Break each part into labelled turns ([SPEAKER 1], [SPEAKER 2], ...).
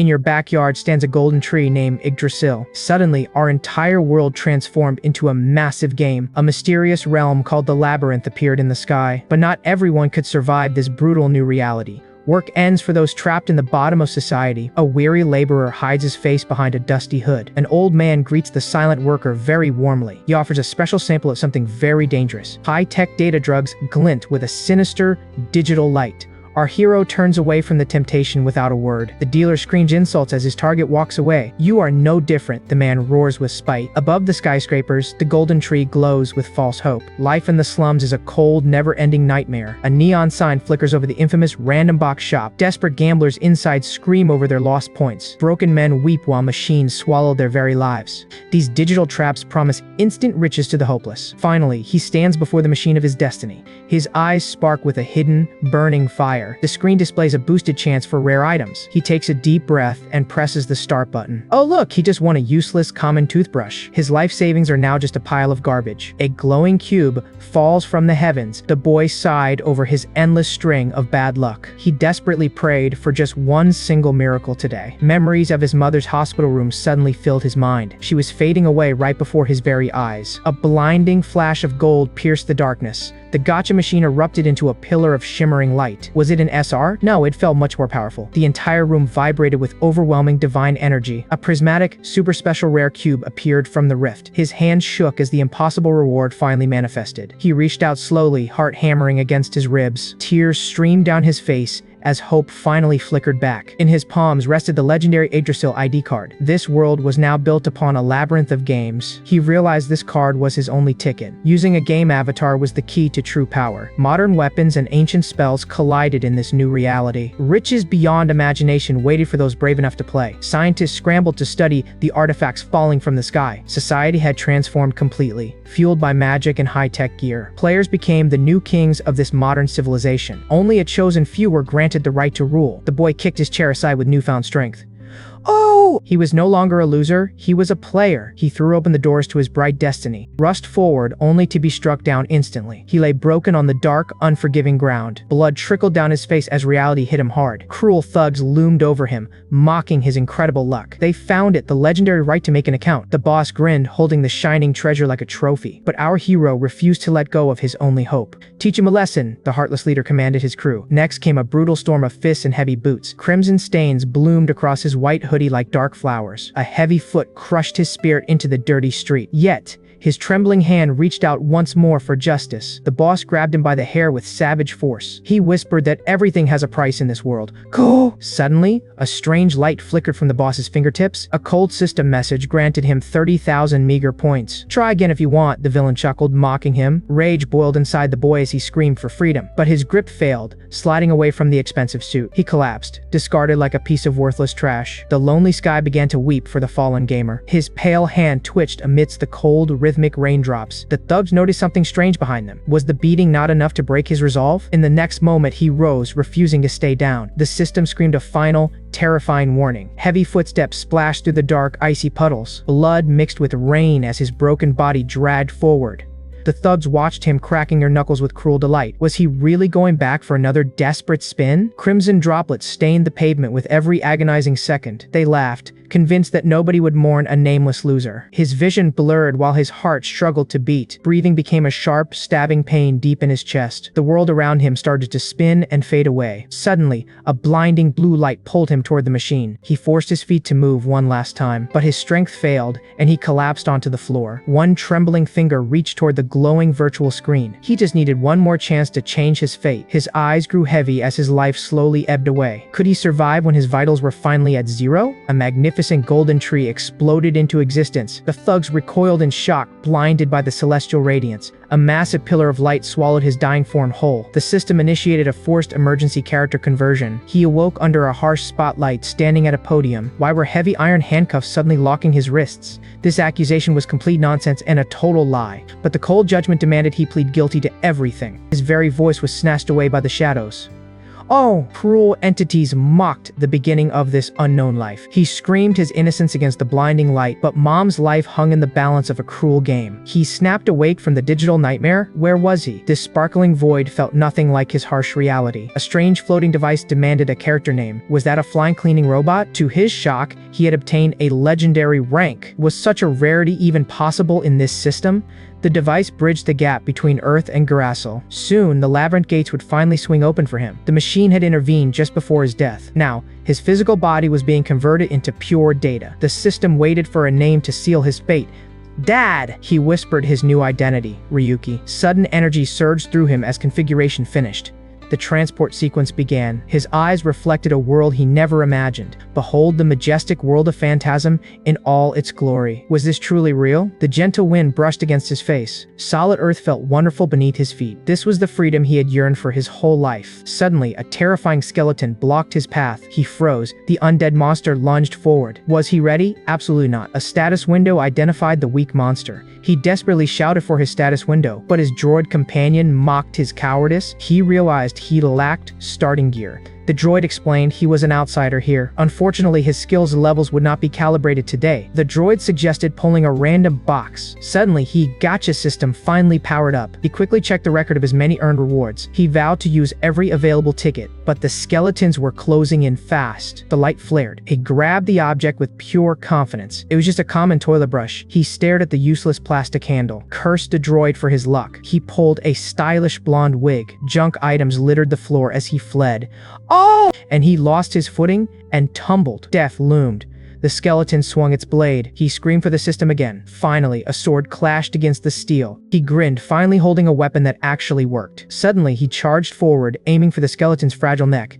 [SPEAKER 1] In your backyard stands a golden tree named Yggdrasil. Suddenly, our entire world transformed into a massive game. A mysterious realm called the Labyrinth appeared in the sky. But not everyone could survive this brutal new reality. Work ends for those trapped in the bottom of society. A weary laborer hides his face behind a dusty hood. An old man greets the silent worker very warmly. He offers a special sample of something very dangerous. High-tech data drugs glint with a sinister, digital light. Our hero turns away from the temptation without a word. The dealer screams insults as his target walks away. "You are no different," the man roars with spite. Above the skyscrapers, the golden tree glows with false hope. Life in the slums is a cold, never-ending nightmare. A neon sign flickers over the infamous random box shop. Desperate gamblers inside scream over their lost points. Broken men weep while machines swallow their very lives. These digital traps promise instant riches to the hopeless. Finally, he stands before the machine of his destiny. His eyes spark with a hidden, burning fire. The screen displays a boosted chance for rare items. He takes a deep breath and presses the start button. Oh look, he just won a useless common toothbrush. His life savings are now just a pile of garbage. A glowing cube falls from the heavens. The boy sighed over his endless string of bad luck. He desperately prayed for just one single miracle today. Memories of his mother's hospital room suddenly filled his mind. She was fading away right before his very eyes. A blinding flash of gold pierced the darkness. The gacha machine erupted into a pillar of shimmering light. Was it an SR? No, it felt much more powerful. The entire room vibrated with overwhelming divine energy. A prismatic, super special rare cube appeared from the rift. His hand shook as the impossible reward finally manifested. He reached out slowly, heart hammering against his ribs. Tears streamed down his face as hope finally flickered back. In his palms rested the legendary Yggdrasil ID card. This world was now built upon a labyrinth of games. He realized this card was his only ticket. Using a game avatar was the key to true power. Modern weapons and ancient spells collided in this new reality. Riches beyond imagination waited for those brave enough to play. Scientists scrambled to study the artifacts falling from the sky. Society had transformed completely, fueled by magic and high-tech gear. Players became the new kings of this modern civilization. Only a chosen few were granted the right to rule. The boy kicked his chair aside with newfound strength. Oh! He was no longer a loser, he was a player. He threw open the doors to his bright destiny, rushed forward only to be struck down instantly. He lay broken on the dark, unforgiving ground. Blood trickled down his face as reality hit him hard. Cruel thugs loomed over him, mocking his incredible luck. They found it, the legendary right to make an account. The boss grinned, holding the shining treasure like a trophy. But our hero refused to let go of his only hope. "Teach him a lesson," the heartless leader commanded his crew. Next came a brutal storm of fists and heavy boots. Crimson stains bloomed across his white hoodie like dark flowers. A heavy foot crushed his spirit into the dirty street. Yet, his trembling hand reached out once more for justice. The boss grabbed him by the hair with savage force. He whispered that everything has a price in this world. Go! Suddenly, a strange light flickered from the boss's fingertips. A cold system message granted him 30,000 meager points. "Try again if you want," the villain chuckled, mocking him. Rage boiled inside the boy as he screamed for freedom. But his grip failed, sliding away from the expensive suit. He collapsed, discarded like a piece of worthless trash. The lonely sky began to weep for the fallen gamer. His pale hand twitched amidst the cold, rhythmic raindrops. The thugs noticed something strange behind them. Was the beating not enough to break his resolve? In the next moment, he rose, refusing to stay down. The system screamed a final, terrifying warning. Heavy footsteps splashed through the dark, icy puddles. Blood mixed with rain as his broken body dragged forward. The thugs watched him, cracking their knuckles with cruel delight. Was he really going back for another desperate spin? Crimson droplets stained the pavement with every agonizing second. They laughed, convinced that nobody would mourn a nameless loser. His vision blurred while his heart struggled to beat. Breathing became a sharp, stabbing pain deep in his chest. The world around him started to spin and fade away. Suddenly, a blinding blue light pulled him toward the machine. He forced his feet to move one last time, but his strength failed, and he collapsed onto the floor. One trembling finger reached toward the glowing virtual screen. He just needed one more chance to change his fate. His eyes grew heavy as his life slowly ebbed away. Could he survive when his vitals were finally at zero? A magnificent golden tree exploded into existence. The thugs recoiled in shock, blinded by the celestial radiance. A massive pillar of light swallowed his dying form whole. The system initiated a forced emergency character conversion. He awoke under a harsh spotlight, standing at a podium. Why were heavy iron handcuffs suddenly locking his wrists? This accusation was complete nonsense and a total lie. But the cold judgment demanded he plead guilty to everything. His very voice was snatched away by the shadows. Oh, cruel entities mocked the beginning of this unknown life. He screamed his innocence against the blinding light, but Mom's life hung in the balance of a cruel game. He snapped awake from the digital nightmare. Where was he? This sparkling void felt nothing like his harsh reality. A strange floating device demanded a character name. Was that a flying cleaning robot? To his shock, he had obtained a legendary rank. Was such a rarity even possible in this system? The device bridged the gap between Earth and Garasal. Soon, the labyrinth gates would finally swing open for him. The machine had intervened just before his death. Now, his physical body was being converted into pure data. The system waited for a name to seal his fate. Dad! He whispered his new identity, Ryuki. Sudden energy surged through him as configuration finished. The transport sequence began. His eyes reflected a world he never imagined. Behold the majestic world of Phantasm in all its glory. Was this truly real? The gentle wind brushed against his face. Solid earth felt wonderful beneath his feet. This was the freedom he had yearned for his whole life. Suddenly, a terrifying skeleton blocked his path. He froze. The undead monster lunged forward. Was he ready? Absolutely not. A status window identified the weak monster. He desperately shouted for his status window, but his droid companion mocked his cowardice. He realized he lacked starting gear. The droid explained he was an outsider here. Unfortunately, his skills levels would not be calibrated today. The droid suggested pulling a random box. Suddenly, his gotcha system finally powered up. He quickly checked the record of his many earned rewards. He vowed to use every available ticket, but the skeletons were closing in fast. The light flared. He grabbed the object with pure confidence. It was just a common toilet brush. He stared at the useless plastic handle, cursed the droid for his luck. He pulled a stylish blonde wig. Junk items littered the floor as he fled. Oh! And he lost his footing and tumbled. Death loomed. The skeleton swung its blade. He screamed for the system again. Finally, a sword clashed against the steel. He grinned, finally holding a weapon that actually worked. Suddenly, he charged forward, aiming for the skeleton's fragile neck.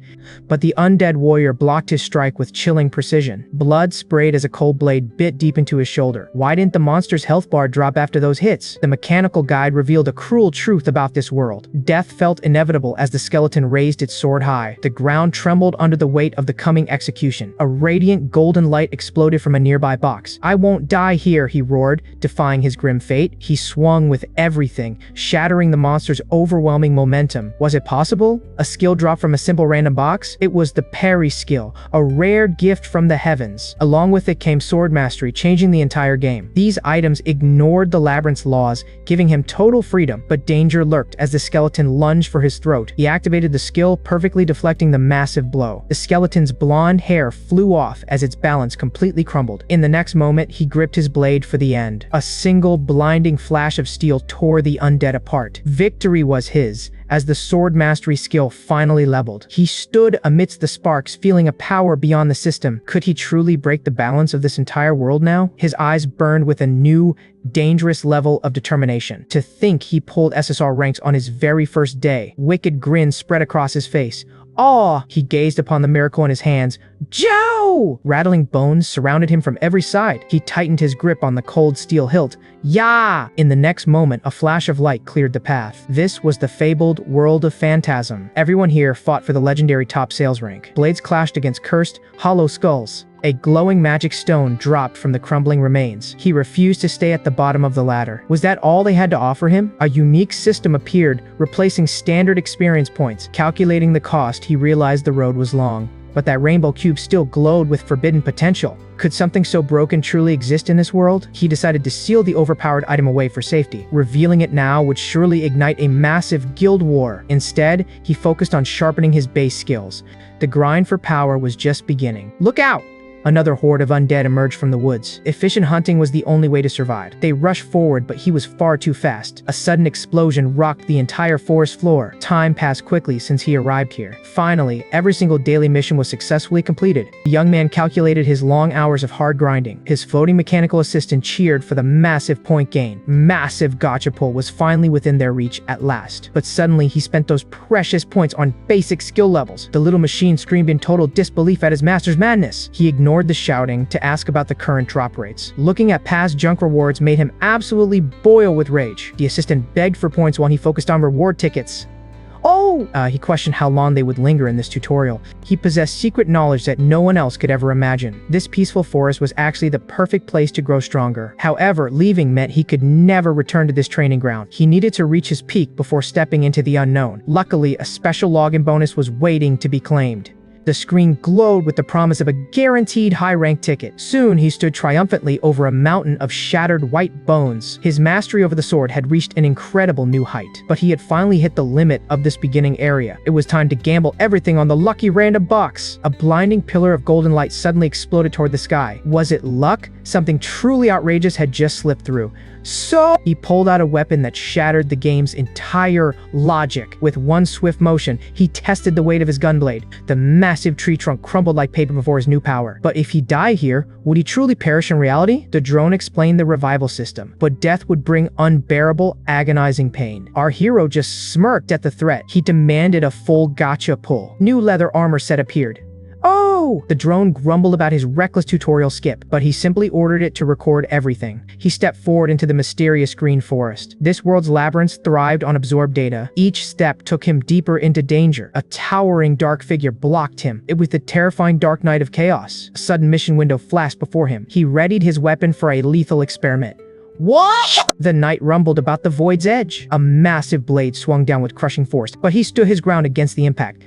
[SPEAKER 1] But the undead warrior blocked his strike with chilling precision. Blood sprayed as a cold blade bit deep into his shoulder. Why didn't the monster's health bar drop after those hits? The mechanical guide revealed a cruel truth about this world. Death felt inevitable as the skeleton raised its sword high. The ground trembled under the weight of the coming execution. A radiant golden light exploded from a nearby box. "I won't die here," he roared, defying his grim fate. He swung with everything, shattering the monster's overwhelming momentum. Was it possible? A skill drop from a simple random box? It was the parry skill, a rare gift from the heavens. Along with it came sword mastery, changing the entire game. These items ignored the labyrinth's laws, giving him total freedom, but danger lurked as the skeleton lunged for his throat. He activated the skill, perfectly deflecting the massive blow. The skeleton's blonde hair flew off as its balance completely crumbled. In the next moment, he gripped his blade for the end. A single blinding flash of steel tore the undead apart. Victory was his, as the sword mastery skill finally leveled. He stood amidst the sparks, feeling a power beyond the system. Could he truly break the balance of this entire world now? His eyes burned with a new, dangerous level of determination. To think he pulled SSR ranks on his very first day. Wicked grins spread across his face. Awe! He gazed upon the miracle in his hands. Joe! Rattling bones surrounded him from every side. He tightened his grip on the cold steel hilt. Yah! In the next moment, a flash of light cleared the path. This was the fabled world of Phantasm. Everyone here fought for the legendary top sales rank. Blades clashed against cursed, hollow skulls. A glowing magic stone dropped from the crumbling remains. He refused to stay at the bottom of the ladder. Was that all they had to offer him? A unique system appeared, replacing standard experience points. Calculating the cost, he realized the road was long. But that rainbow cube still glowed with forbidden potential. Could something so broken truly exist in this world? He decided to seal the overpowered item away for safety. Revealing it now would surely ignite a massive guild war. Instead, he focused on sharpening his base skills. The grind for power was just beginning. Look out! Another horde of undead emerged from the woods. Efficient hunting was the only way to survive. They rushed forward, but he was far too fast. A sudden explosion rocked the entire forest floor. Time passed quickly since he arrived here. Finally, every single daily mission was successfully completed. The young man calculated his long hours of hard grinding. His floating mechanical assistant cheered for the massive point gain. Massive gotcha pull was finally within their reach at last. But suddenly, he spent those precious points on basic skill levels. The little machine screamed in total disbelief at his master's madness. He ignored the shouting to ask about the current drop rates. Looking at past junk rewards made him absolutely boil with rage. The assistant begged for points while he focused on reward tickets. He questioned how long they would linger in this tutorial. He possessed secret knowledge that no one else could ever imagine. This peaceful forest was actually the perfect place to grow stronger. However, leaving meant he could never return to this training ground. He needed to reach his peak before stepping into the unknown. Luckily, a special login bonus was waiting to be claimed. The screen glowed with the promise of a guaranteed high-rank ticket. Soon, he stood triumphantly over a mountain of shattered white bones. His mastery over the sword had reached an incredible new height, but he had finally hit the limit of this beginning area. It was time to gamble everything on the lucky random box. A blinding pillar of golden light suddenly exploded toward the sky. Was it luck? Something truly outrageous had just slipped through. So, he pulled out a weapon that shattered the game's entire logic. With one swift motion, he tested the weight of his gunblade. The massive tree trunk crumbled like paper before his new power. But if he died here, would he truly perish in reality? The drone explained the revival system, but death would bring unbearable, agonizing pain. Our hero just smirked at the threat. He demanded a full gotcha pull. New leather armor set appeared. The drone grumbled about his reckless tutorial skip, but he simply ordered it to record everything. He stepped forward into the mysterious green forest. This world's labyrinths thrived on absorbed data. Each step took him deeper into danger. A towering dark figure blocked him. It was the terrifying Dark Knight of Chaos. A sudden mission window flashed before him. He readied his weapon for a lethal experiment. What? The knight rumbled about the void's edge. A massive blade swung down with crushing force, but he stood his ground against the impact.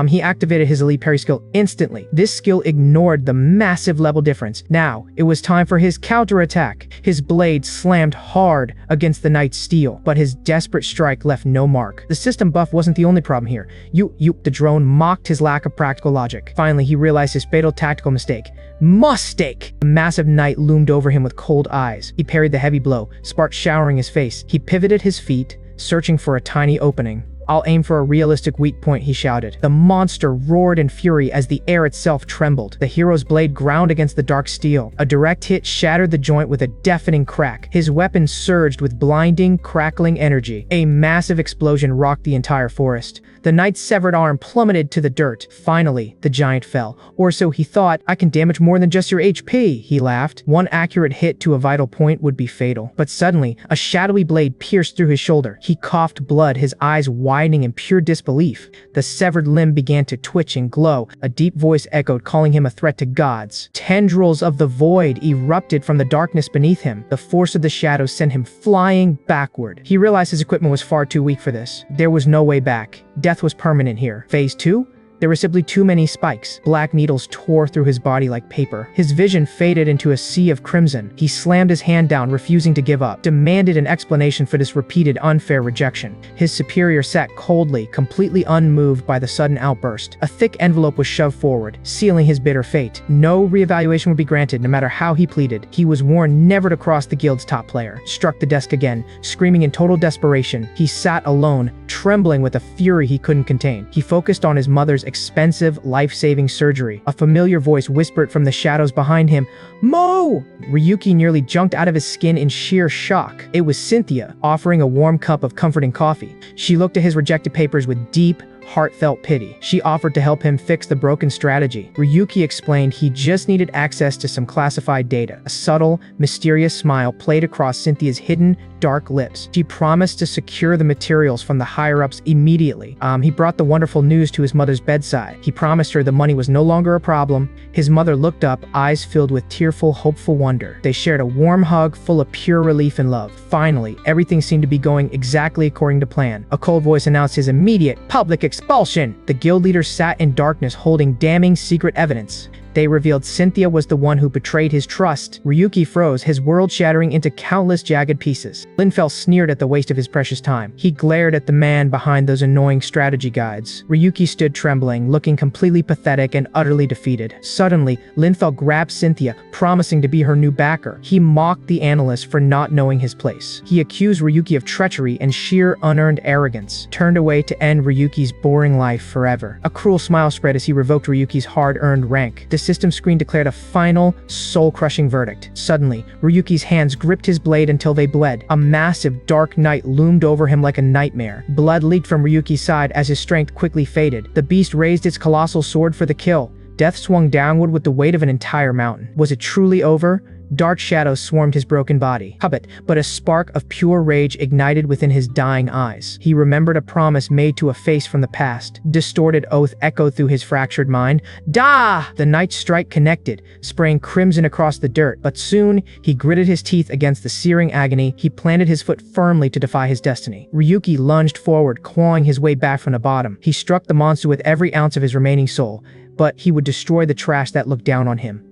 [SPEAKER 1] He activated his elite parry skill instantly. This skill ignored the massive level difference. Now, it was time for his counterattack. His blade slammed hard against the knight's steel, but his desperate strike left no mark. The system buff wasn't the only problem here. The drone mocked his lack of practical logic. Finally, he realized his fatal tactical mistake. The massive knight loomed over him with cold eyes. He parried the heavy blow, sparks showering his face. He pivoted his feet, searching for a tiny opening. "I'll aim for a realistic weak point," he shouted. The monster roared in fury as the air itself trembled. The hero's blade ground against the dark steel. A direct hit shattered the joint with a deafening crack. His weapon surged with blinding, crackling energy. A massive explosion rocked the entire forest. The knight's severed arm plummeted to the dirt. Finally, the giant fell. Or so he thought. "I can damage more than just your HP," he laughed. One accurate hit to a vital point would be fatal. But suddenly, a shadowy blade pierced through his shoulder. He coughed blood, his eyes widening in pure disbelief. The severed limb began to twitch and glow. A deep voice echoed, calling him a threat to gods. Tendrils of the void erupted from the darkness beneath him. The force of the shadows sent him flying backward. He realized his equipment was far too weak for this. There was no way back. Death was permanent here. Phase 2? There were simply too many spikes. Black needles tore through his body like paper. His vision faded into a sea of crimson. He slammed his hand down, refusing to give up, demanded an explanation for this repeated unfair rejection. His superior sat coldly, completely unmoved by the sudden outburst. A thick envelope was shoved forward, sealing his bitter fate. No reevaluation would be granted, no matter how he pleaded. He was warned never to cross the guild's top player. Struck the desk again, screaming in total desperation. He sat alone, trembling with a fury he couldn't contain. He focused on his mother's expensive, life-saving surgery. A familiar voice whispered from the shadows behind him, "Mo!" Ryuki nearly jumped out of his skin in sheer shock. It was Cynthia, offering a warm cup of comforting coffee. She looked at his rejected papers with deep, heartfelt pity. She offered to help him fix the broken strategy. Ryuki explained he just needed access to some classified data. A subtle, mysterious smile played across Cynthia's hidden, dark lips. She promised to secure the materials from the higher-ups immediately. He brought the wonderful news to his mother's bedside. He promised her the money was no longer a problem. His mother looked up, eyes filled with tearful, hopeful wonder. They shared a warm hug full of pure relief and love. Finally, everything seemed to be going exactly according to plan. A cold voice announced his immediate public expulsion. The guild leader sat in darkness holding damning secret evidence. They revealed Cynthia was the one who betrayed his trust. Ryuki froze, his world shattering into countless jagged pieces. Linfell sneered at the waste of his precious time. He glared at the man behind those annoying strategy guides. Ryuki stood trembling, looking completely pathetic and utterly defeated. Suddenly, Linfell grabbed Cynthia, promising to be her new backer. He mocked the analyst for not knowing his place. He accused Ryuki of treachery and sheer unearned arrogance, turned away to end Ryuki's boring life forever. A cruel smile spread as he revoked Ryuki's hard-earned rank. The system screen declared a final, soul-crushing verdict. Suddenly, Ryuki's hands gripped his blade until they bled. A massive, dark night loomed over him like a nightmare. Blood leaked from Ryuki's side as his strength quickly faded. The beast raised its colossal sword for the kill. Death swung downward with the weight of an entire mountain. Was it truly over? Dark shadows swarmed his broken body. But a spark of pure rage ignited within his dying eyes. He remembered a promise made to a face from the past. Distorted oath echoed through his fractured mind. Da! The night strike connected, spraying crimson across the dirt, but soon he gritted his teeth against the searing agony. He planted his foot firmly to defy his destiny. Ryuki lunged forward, clawing his way back from the bottom. He struck the monster with every ounce of his remaining soul, but he would destroy the trash that looked down on him.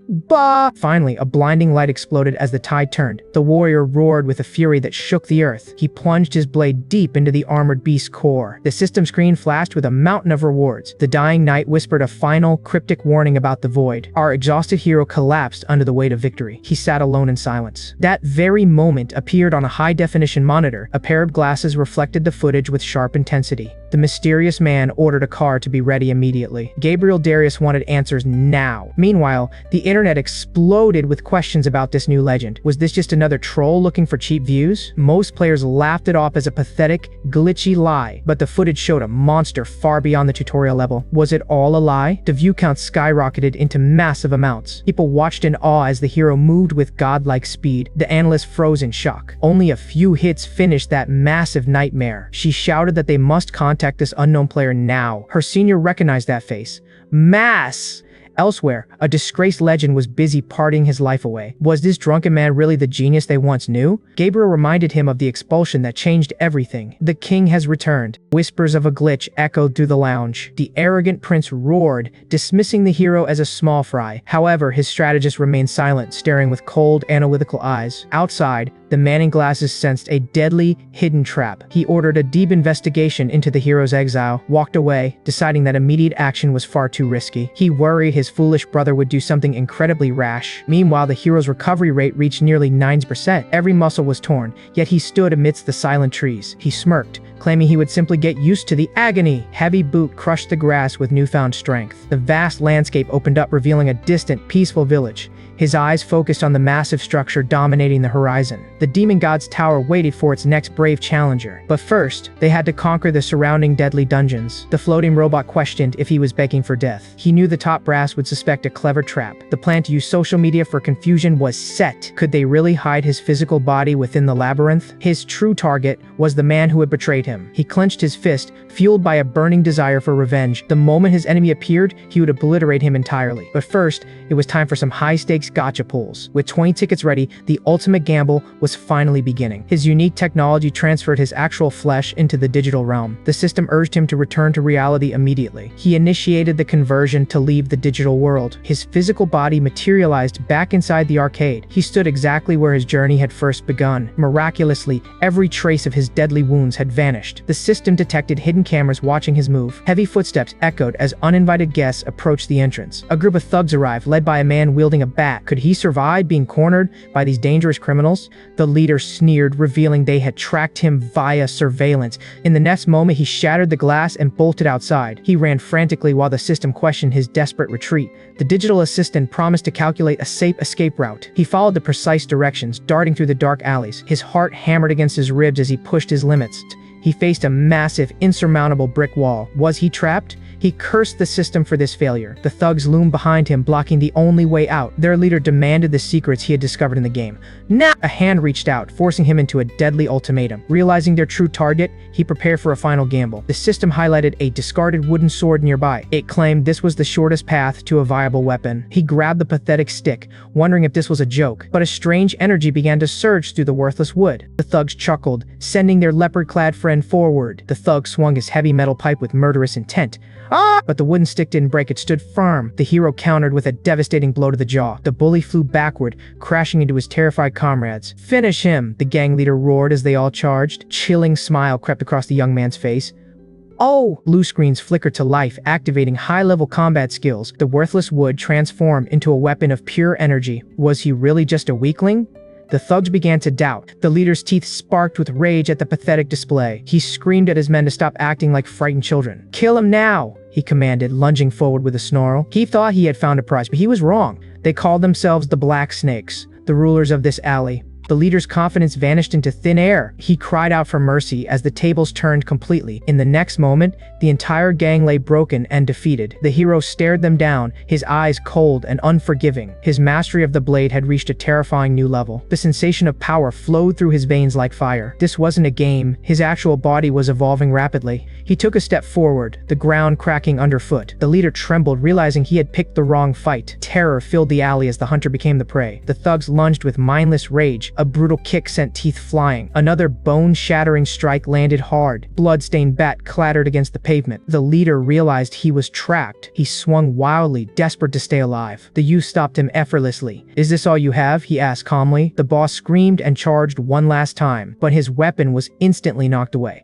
[SPEAKER 1] Bah! Finally, a blinding light exploded as the tide turned. The warrior roared with a fury that shook the earth. He plunged his blade deep into the armored beast's core. The system screen flashed with a mountain of rewards. The dying knight whispered a final, cryptic warning about the void. Our exhausted hero collapsed under the weight of victory. He sat alone in silence. That very moment appeared on a high-definition monitor. A pair of glasses reflected the footage with sharp intensity. The mysterious man ordered a car to be ready immediately. Gabriel Darius wanted answers now. Meanwhile, the internet exploded with questions about this new legend. Was this just another troll looking for cheap views? Most players laughed it off as a pathetic, glitchy lie, but the footage showed a monster far beyond the tutorial level. Was it all a lie? The view count skyrocketed into massive amounts. People watched in awe as the hero moved with godlike speed. The analysts froze in shock. Only a few hits finished that massive nightmare. She shouted that they must contact this unknown player now. Her senior recognized that face. Mass! Elsewhere, a disgraced legend was busy partying his life away. Was this drunken man really the genius they once knew? Gabriel reminded him of the expulsion that changed everything. The king has returned. Whispers of a glitch echoed through the lounge. The arrogant prince roared, dismissing the hero as a small fry. However, his strategist remained silent, staring with cold, analytical eyes. Outside, the man in glasses sensed a deadly, hidden trap. He ordered a deep investigation into the hero's exile, walked away, deciding that immediate action was far too risky. He worried his foolish brother would do something incredibly rash. Meanwhile, the hero's recovery rate reached nearly 9%. Every muscle was torn, yet he stood amidst the silent trees. He smirked, claiming he would simply get used to the agony. Heavy boot crushed the grass with newfound strength. The vast landscape opened up, revealing a distant, peaceful village. His eyes focused on the massive structure dominating the horizon. The demon god's tower waited for its next brave challenger. But first, they had to conquer the surrounding deadly dungeons. The floating robot questioned if he was begging for death. He knew the top brass would suspect a clever trap. The plan to use social media for confusion was set. Could they really hide his physical body within the labyrinth? His true target was the man who had betrayed him. He clenched his fist, fueled by a burning desire for revenge. The moment his enemy appeared, he would obliterate him entirely. But first, it was time for some high-stakes gacha pulls. With 20 tickets ready, the ultimate gamble was finally beginning. His unique technology transferred his actual flesh into the digital realm. The system urged him to return to reality immediately. He initiated the conversion to leave the digital world. His physical body materialized back inside the arcade. He stood exactly where his journey had first begun. Miraculously, every trace of his deadly wounds had vanished. The system detected hidden cameras watching his move. Heavy footsteps echoed as uninvited guests approached the entrance. A group of thugs arrived, led by a man wielding a bat. Could he survive being cornered by these dangerous criminals? The leader sneered, revealing they had tracked him via surveillance. In the next moment, he shattered the glass and bolted outside. He ran frantically while the system questioned his desperate retreat. The digital assistant promised to calculate a safe escape route. He followed the precise directions, darting through the dark alleys. His heart hammered against his ribs as he pushed his limits. He faced a massive, insurmountable brick wall. Was he trapped? He cursed the system for this failure. The thugs loomed behind him, blocking the only way out. Their leader demanded the secrets he had discovered in the game. Now, a hand reached out, forcing him into a deadly ultimatum. Realizing their true target, he prepared for a final gamble. The system highlighted a discarded wooden sword nearby. It claimed this was the shortest path to a viable weapon. He grabbed the pathetic stick, wondering if this was a joke, but a strange energy began to surge through the worthless wood. The thugs chuckled, sending their leopard-clad friend forward. The thug swung his heavy metal pipe with murderous intent. But the wooden stick didn't break, it stood firm. The hero countered with a devastating blow to the jaw. The bully flew backward, crashing into his terrified comrades. Finish him, the gang leader roared as they all charged. Chilling smile crept across the young man's face. Oh! Blue screens flickered to life, activating high-level combat skills. The worthless wood transformed into a weapon of pure energy. Was he really just a weakling? The thugs began to doubt. The leader's teeth sparked with rage at the pathetic display. He screamed at his men to stop acting like frightened children. "Kill him now!" he commanded, lunging forward with a snarl. He thought he had found a prize, but he was wrong. They called themselves the Black Snakes, the rulers of this alley. The leader's confidence vanished into thin air. He cried out for mercy as the tables turned completely. In the next moment, the entire gang lay broken and defeated. The hero stared them down, his eyes cold and unforgiving. His mastery of the blade had reached a terrifying new level. The sensation of power flowed through his veins like fire. This wasn't a game. His actual body was evolving rapidly. He took a step forward, the ground cracking underfoot. The leader trembled, realizing he had picked the wrong fight. Terror filled the alley as the hunter became the prey. The thugs lunged with mindless rage. A brutal kick sent teeth flying. Another bone-shattering strike landed hard. Blood-stained bat clattered against the pavement. The leader realized he was trapped. He swung wildly, desperate to stay alive. The youth stopped him effortlessly. "Is this all you have?" he asked calmly. The boss screamed and charged one last time, but his weapon was instantly knocked away.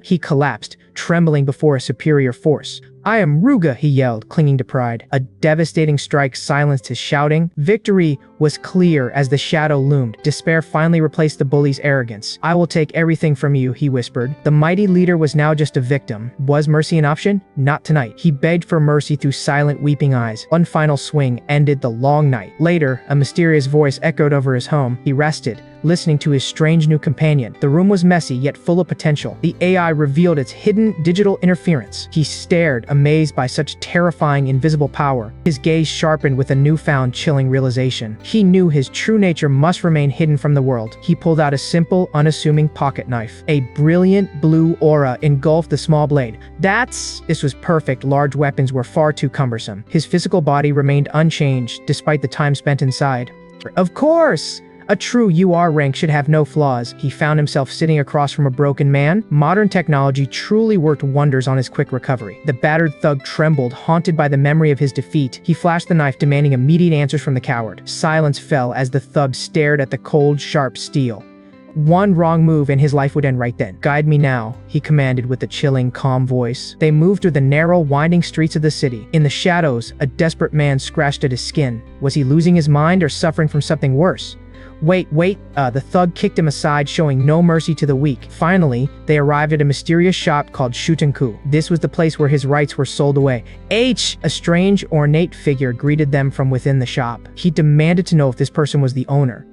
[SPEAKER 1] He collapsed, trembling before a superior force. "I am Ruga," he yelled, clinging to pride. A devastating strike silenced his shouting. Victory was clear as the shadow loomed. Despair finally replaced the bully's arrogance. "I will take everything from you," he whispered. The mighty leader was now just a victim. Was mercy an option? Not tonight. He begged for mercy through silent, weeping eyes. One final swing ended the long night. Later, a mysterious voice echoed over his home. He rested, listening to his strange new companion. The room was messy, yet full of potential. The AI revealed its hidden digital interference. He stared, amazed by such terrifying invisible power. His gaze sharpened with a newfound chilling realization. He knew his true nature must remain hidden from the world. He pulled out a simple, unassuming pocket knife. A brilliant blue aura engulfed the small blade. This was perfect. Large weapons were far too cumbersome. His physical body remained unchanged, despite the time spent inside. Of course! A true UR rank should have no flaws. He found himself sitting across from a broken man. Modern technology truly worked wonders on his quick recovery. The battered thug trembled, haunted by the memory of his defeat. He flashed the knife, demanding immediate answers from the coward. Silence fell as the thug stared at the cold, sharp steel. One wrong move and his life would end right then. "Guide me now," he commanded with a chilling, calm voice. They moved through the narrow, winding streets of the city. In the shadows, a desperate man scratched at his skin. Was he losing his mind or suffering from something worse? Wait, the thug kicked him aside, showing no mercy to the weak. Finally, they arrived at a mysterious shop called Shutenku. This was the place where his rights were sold away. A strange, ornate figure greeted them from within the shop. He demanded to know if this person was the owner.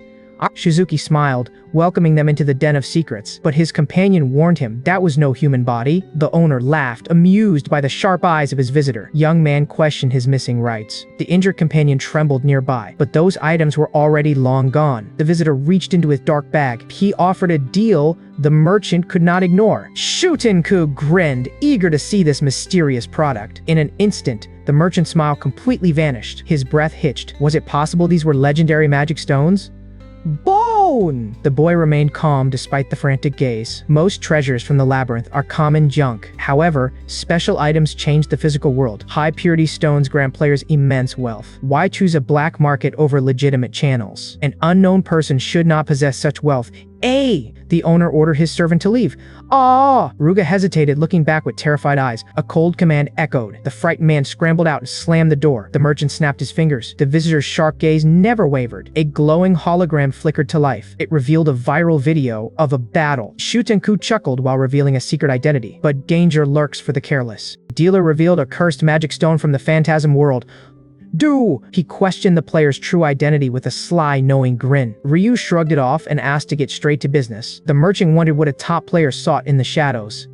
[SPEAKER 1] Shizuki smiled, welcoming them into the den of secrets, but his companion warned him that was no human body. The owner laughed, amused by the sharp eyes of his visitor. Young man questioned his missing rights. The injured companion trembled nearby, but those items were already long gone. The visitor reached into his dark bag. He offered a deal the merchant could not ignore. Shutenku grinned, eager to see this mysterious product. In an instant, the merchant's smile completely vanished. His breath hitched. Was it possible these were legendary magic stones? Bone! The boy remained calm despite the frantic gaze. Most treasures from the labyrinth are common junk. However, special items change the physical world. High-purity stones grant players immense wealth. Why choose a black market over legitimate channels? An unknown person should not possess such wealth. The owner ordered his servant to leave. Ruga hesitated, looking back with terrified eyes. A cold command echoed. The frightened man scrambled out and slammed the door. The merchant snapped his fingers. The visitor's sharp gaze never wavered. A glowing hologram flickered to life. It revealed a viral video of a battle. Shutenku chuckled while revealing a secret identity. But danger lurks for the careless. The dealer revealed a cursed magic stone from the phantasm world. He questioned the player's true identity with a sly, knowing grin. Ryu shrugged it off and asked to get straight to business. The merchant wondered what a top player sought in the shadows.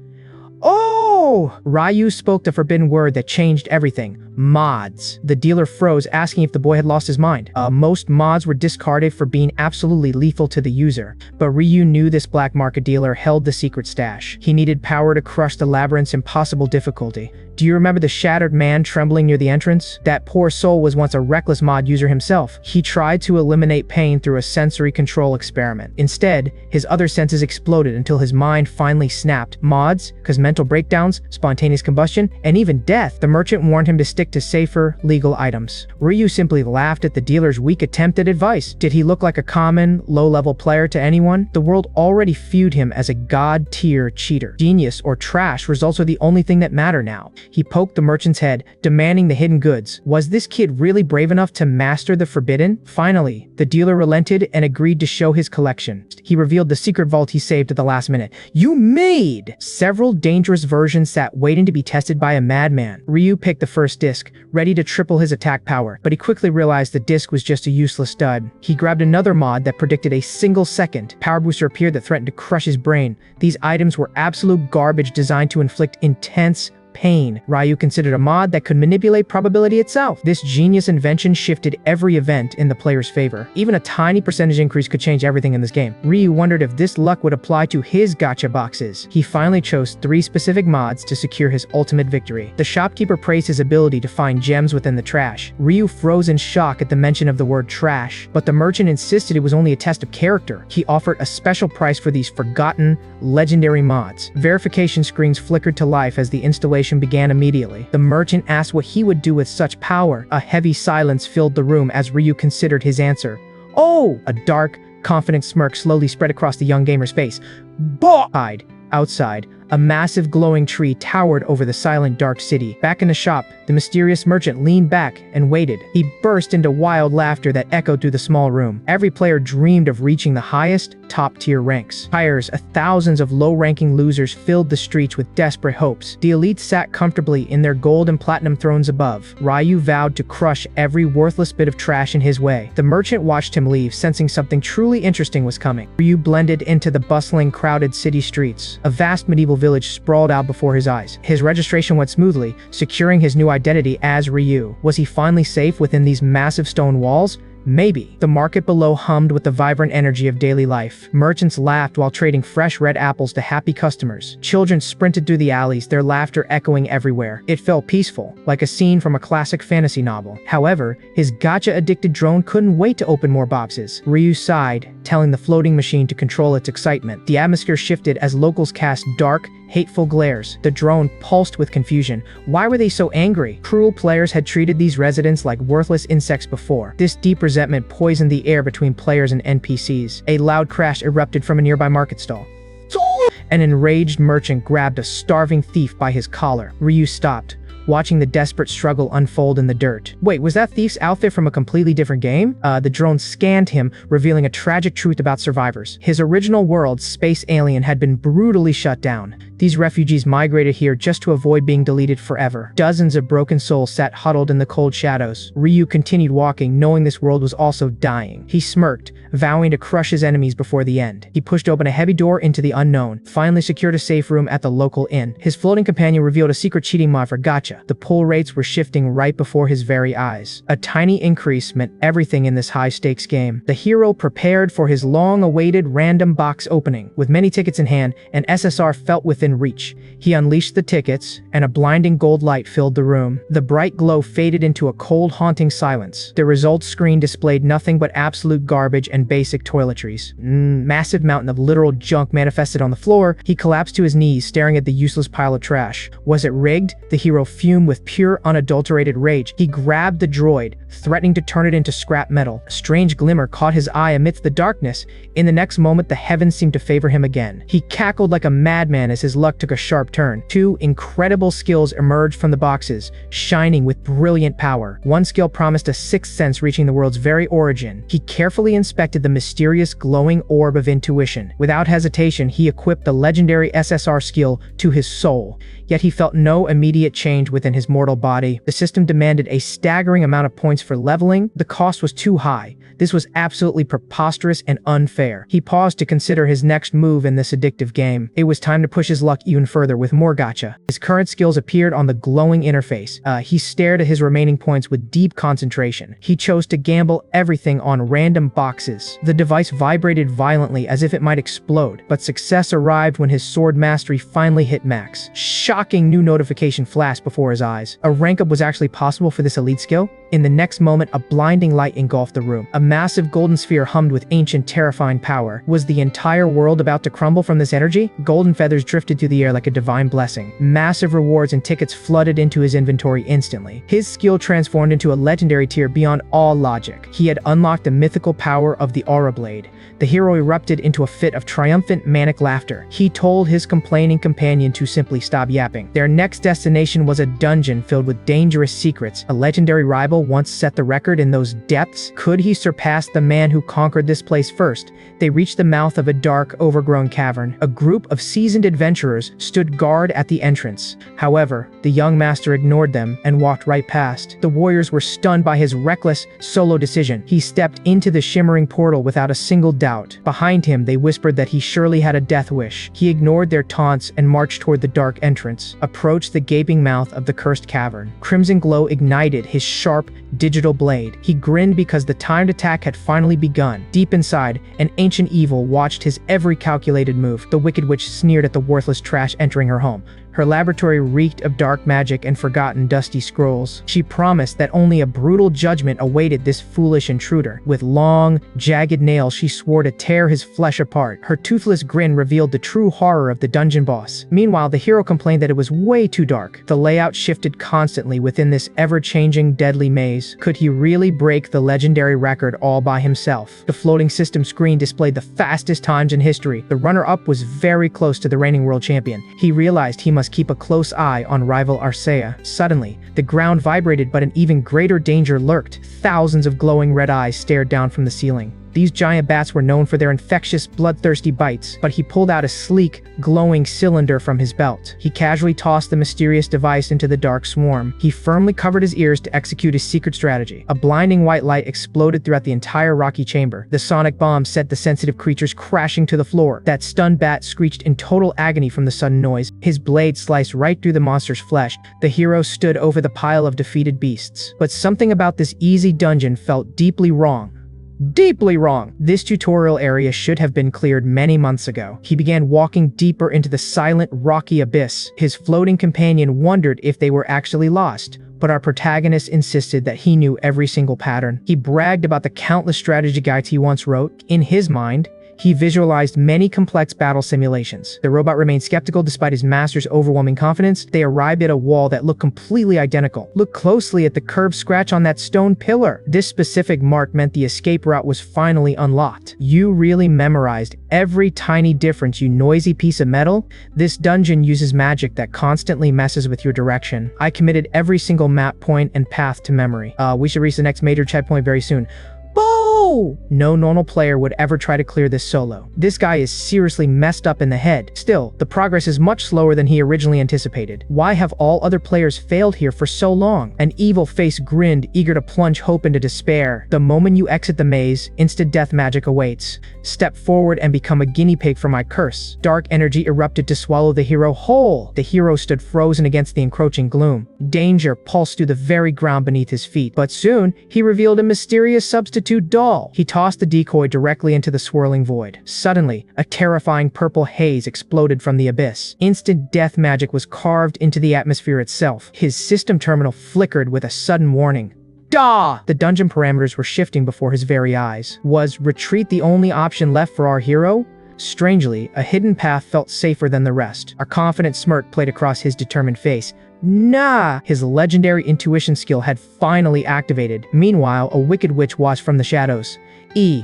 [SPEAKER 1] Ryu spoke the forbidden word that changed everything. Mods. The dealer froze, asking if the boy had lost his mind. Most mods were discarded for being absolutely lethal to the user, but Ryu knew this black market dealer held the secret stash. He needed power to crush the labyrinth's impossible difficulty. Do you remember the shattered man trembling near the entrance? That poor soul was once a reckless mod user himself. He tried to eliminate pain through a sensory control experiment. Instead, his other senses exploded until his mind finally snapped. Mods, cause mental breakdowns, spontaneous combustion, and even death. The merchant warned him to stick to safer, legal items. Ryu simply laughed at the dealer's weak attempt at advice. Did he look like a common, low-level player to anyone? The world already viewed him as a god-tier cheater. Genius or trash, results are the only thing that matter now. He poked the merchant's head, demanding the hidden goods. Was this kid really brave enough to master the forbidden? Finally, the dealer relented and agreed to show his collection. He revealed the secret vault he saved at the last minute. You made! Several dangerous versions sat waiting to be tested by a madman. Ryu picked the first disc. disc, ready to triple his attack power, but he quickly realized the disc was just a useless stud. He grabbed another mod that predicted a single-second power booster appeared that threatened to crush his brain. These items were absolute garbage designed to inflict intense pain. Ryu considered a mod that could manipulate probability itself. This genius invention shifted every event in the player's favor. Even a tiny percentage increase could change everything in this game. Ryu wondered if this luck would apply to his gacha boxes. He finally chose 3 specific mods to secure his ultimate victory. The shopkeeper praised his ability to find gems within the trash. Ryu froze in shock at the mention of the word trash, but the merchant insisted it was only a test of character. He offered a special price for these forgotten, legendary mods. Verification screens flickered to life as the installation began immediately. The merchant asked what he would do with such power. A heavy silence filled the room as Ryu considered his answer. "Oh!" A dark, confident smirk slowly spread across the young gamer's face. "Bah!" Outside, a massive glowing tree towered over the silent dark city. Back in the shop, the mysterious merchant leaned back and waited. He burst into wild laughter that echoed through the small room. Every player dreamed of reaching the highest, top-tier ranks. Tires of thousands of low-ranking losers filled the streets with desperate hopes. The elites sat comfortably in their gold and platinum thrones above. Ryu vowed to crush every worthless bit of trash in his way. The merchant watched him leave, sensing something truly interesting was coming. Ryu blended into the bustling, crowded city streets. A vast medieval village sprawled out before his eyes. His registration went smoothly, securing his new identity as Ryu. Was he finally safe within these massive stone walls? Maybe. The market below hummed with the vibrant energy of daily life. Merchants laughed while trading fresh red apples to happy customers. Children sprinted through the alleys, their laughter echoing everywhere. It felt peaceful, like a scene from a classic fantasy novel. However, his gacha-addicted drone couldn't wait to open more boxes. Ryu sighed, telling the floating machine to control its excitement. The atmosphere shifted as locals cast dark, hateful glares. The drone pulsed with confusion. Why were they so angry? Cruel players had treated these residents like worthless insects before. This deep resentment poisoned the air between players and NPCs. A loud crash erupted from a nearby market stall. An enraged merchant grabbed a starving thief by his collar. Ryu stopped, watching the desperate struggle unfold in the dirt. Wait, was that thief's outfit from a completely different game? The drone scanned him, revealing a tragic truth about survivors. His original world, Space Alien, had been brutally shut down. These refugees migrated here just to avoid being deleted forever. Dozens of broken souls sat huddled in the cold shadows. Ryu continued walking, knowing this world was also dying. He smirked, vowing to crush his enemies before the end. He pushed open a heavy door into the unknown, finally secured a safe room at the local inn. His floating companion revealed a secret cheating mod for gacha. The pull rates were shifting right before his very eyes. A tiny increase meant everything in this high-stakes game. The hero prepared for his long-awaited random box opening. With many tickets in hand, an SSR felt within reach. He unleashed the tickets, and a blinding gold light filled the room. The bright glow faded into a cold, haunting silence. The results screen displayed nothing but absolute garbage and basic toiletries. Massive mountain of literal junk manifested on the floor. He collapsed to his knees, staring at the useless pile of trash. Was it rigged? The hero fumed with pure, unadulterated rage. He grabbed the droid, threatening to turn it into scrap metal. A strange glimmer caught his eye amidst the darkness. In the next moment, the heavens seemed to favor him again. He cackled like a madman as his luck took a sharp turn. 2 incredible skills emerged from the boxes, shining with brilliant power. One skill promised a sixth sense reaching the world's very origin. He carefully inspected the mysterious glowing orb of intuition. Without hesitation, he equipped the legendary SSR skill to his soul. Yet he felt no immediate change within his mortal body. The system demanded a staggering amount of points for leveling. The cost was too high. This was absolutely preposterous and unfair. He paused to consider his next move in this addictive game. It was time to push his luck even further with more gacha. His current skills appeared on the glowing interface. He stared at his remaining points with deep concentration. He chose to gamble everything on random boxes. The device vibrated violently as if it might explode, but success arrived when his sword mastery finally hit max. Shocking new notification flashed before his eyes. A rank up was actually possible for this elite skill. In the next moment, a blinding light engulfed the room. A massive golden sphere hummed with ancient, terrifying power. Was the entire world about to crumble from this energy? Golden feathers drifted through the air like a divine blessing. Massive rewards and tickets flooded into his inventory instantly. His skill transformed into a legendary tier beyond all logic. He had unlocked the mythical power of the Aura Blade. The hero erupted into a fit of triumphant manic laughter. He told his complaining companion to simply stop yapping. Their next destination was a dungeon filled with dangerous secrets. A legendary rival once set the record in those depths. Could he surpass the man who conquered this place first? They reached the mouth of a dark, overgrown cavern. A group of seasoned adventurers stood guard at the entrance. However, the young master ignored them and walked right past. The warriors were stunned by his reckless, solo decision. He stepped into the shimmering portal without a single doubt. Behind him, they whispered that he surely had a death wish. He ignored their taunts and marched toward the dark entrance, approached the gaping mouth of the cursed cavern. Crimson glow ignited his sharp, digital blade. He grinned because the timed attack had finally begun. Deep inside, an ancient evil watched his every calculated move. The Wicked Witch sneered at the worthless trash entering her home. Her laboratory reeked of dark magic and forgotten dusty scrolls. She promised that only a brutal judgment awaited this foolish intruder. With long, jagged nails, she swore to tear his flesh apart. Her toothless grin revealed the true horror of the dungeon boss. Meanwhile, the hero complained that it was way too dark. The layout shifted constantly within this ever-changing, deadly maze. Could he really break the legendary record all by himself? The floating system screen displayed the fastest times in history. The runner-up was very close to the reigning world champion. He realized he must keep a close eye on rival Arsea. Suddenly, the ground vibrated, but an even greater danger lurked. Thousands of glowing red eyes stared down from the ceiling. These giant bats were known for their infectious, bloodthirsty bites, but he pulled out a sleek, glowing cylinder from his belt. He casually tossed the mysterious device into the dark swarm. He firmly covered his ears to execute his secret strategy. A blinding white light exploded throughout the entire rocky chamber. The sonic bomb sent the sensitive creatures crashing to the floor. That stunned bat screeched in total agony from the sudden noise. His blade sliced right through the monster's flesh. The hero stood over the pile of defeated beasts. But something about this easy dungeon felt deeply wrong. Deeply wrong. This tutorial area should have been cleared many months ago. He began walking deeper into the silent, rocky abyss. His floating companion wondered if they were actually lost, but our protagonist insisted that he knew every single pattern. He bragged about the countless strategy guides he once wrote. In his mind, he visualized many complex battle simulations. The robot remained skeptical despite his master's overwhelming confidence. They arrived at a wall that looked completely identical. Look closely at the curved scratch on that stone pillar. This specific mark meant the escape route was finally unlocked. You really memorized every tiny difference, you noisy piece of metal. This dungeon uses magic that constantly messes with your direction. I committed every single map point and path to memory. We should reach the next major checkpoint very soon. Boom! No normal player would ever try to clear this solo. This guy is seriously messed up in the head. Still, the progress is much slower than he originally anticipated. Why have all other players failed here for so long? An evil face grinned, eager to plunge hope into despair. The moment you exit the maze, instant death magic awaits. Step forward and become a guinea pig for my curse. Dark energy erupted to swallow the hero whole. The hero stood frozen against the encroaching gloom. Danger pulsed through the very ground beneath his feet. But soon, he revealed a mysterious substitute doll. He tossed the decoy directly into the swirling void. Suddenly, a terrifying purple haze exploded from the abyss. Instant death magic was carved into the atmosphere itself. His system terminal flickered with a sudden warning. Dah! The dungeon parameters were shifting before his very eyes. Was retreat the only option left for our hero? Strangely, a hidden path felt safer than the rest. A confident smirk played across his determined face. Nah! His legendary intuition skill had finally activated. Meanwhile, a wicked witch watched from the shadows.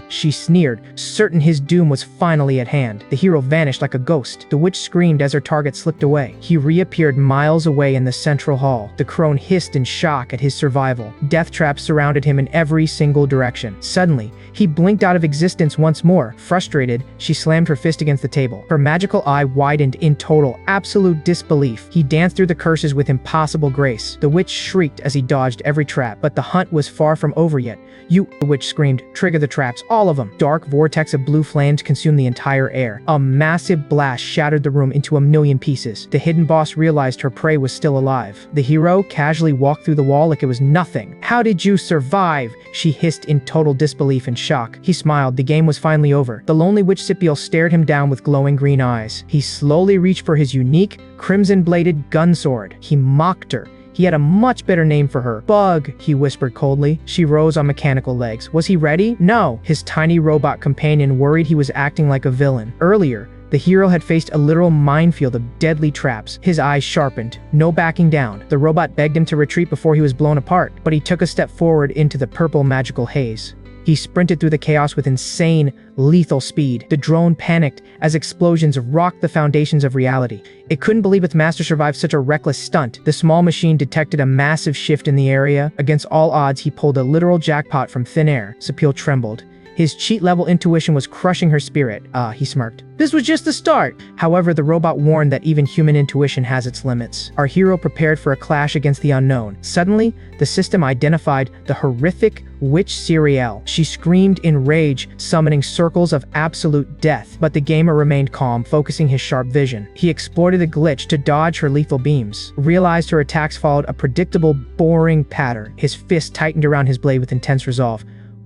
[SPEAKER 1] She sneered, certain his doom was finally at hand. The hero vanished like a ghost. The witch screamed as her target slipped away. He reappeared miles away in the central hall. The crone hissed in shock at his survival. Death traps surrounded him in every single direction. Suddenly, he blinked out of existence once more. Frustrated, she slammed her fist against the table. Her magical eye widened in total, absolute disbelief. He danced through the curses with impossible grace. The witch shrieked as he dodged every trap, but the hunt was far from over yet. The witch screamed, trigger the traps, all of them. Dark vortex of blue flames consumed the entire air. A massive blast shattered the room into a million pieces. The hidden boss realized her prey was still alive. The hero casually walked through the wall like it was nothing. How did you survive? She hissed in total disbelief and shock. He smiled. The game was finally over. The lonely witch Scipio stared him down with glowing green eyes. He slowly reached for his unique, crimson-bladed gun sword. He mocked her. He had a much better name for her. Bug, he whispered coldly. She rose on mechanical legs. Was he ready? No. His tiny robot companion worried he was acting like a villain. Earlier, the hero had faced a literal minefield of deadly traps. His eyes sharpened. No backing down. The robot begged him to retreat before he was blown apart, but he took a step forward into the purple magical haze. He sprinted through the chaos with insane, lethal speed. The drone panicked as explosions rocked the foundations of reality. It couldn't believe its master survived such a reckless stunt. The small machine detected a massive shift in the area. Against all odds, he pulled a literal jackpot from thin air. Sapil trembled. His cheat-level intuition was crushing her spirit. He smirked. This was just the start. However, the robot warned that even human intuition has its limits. Our hero prepared for a clash against the unknown. Suddenly, the system identified the horrific witch Serial. She screamed in rage, summoning circles of absolute death. But the gamer remained calm, focusing his sharp vision. He exploited a glitch to dodge her lethal beams. Realized her attacks followed a predictable, boring pattern. His fist tightened around his blade with intense resolve.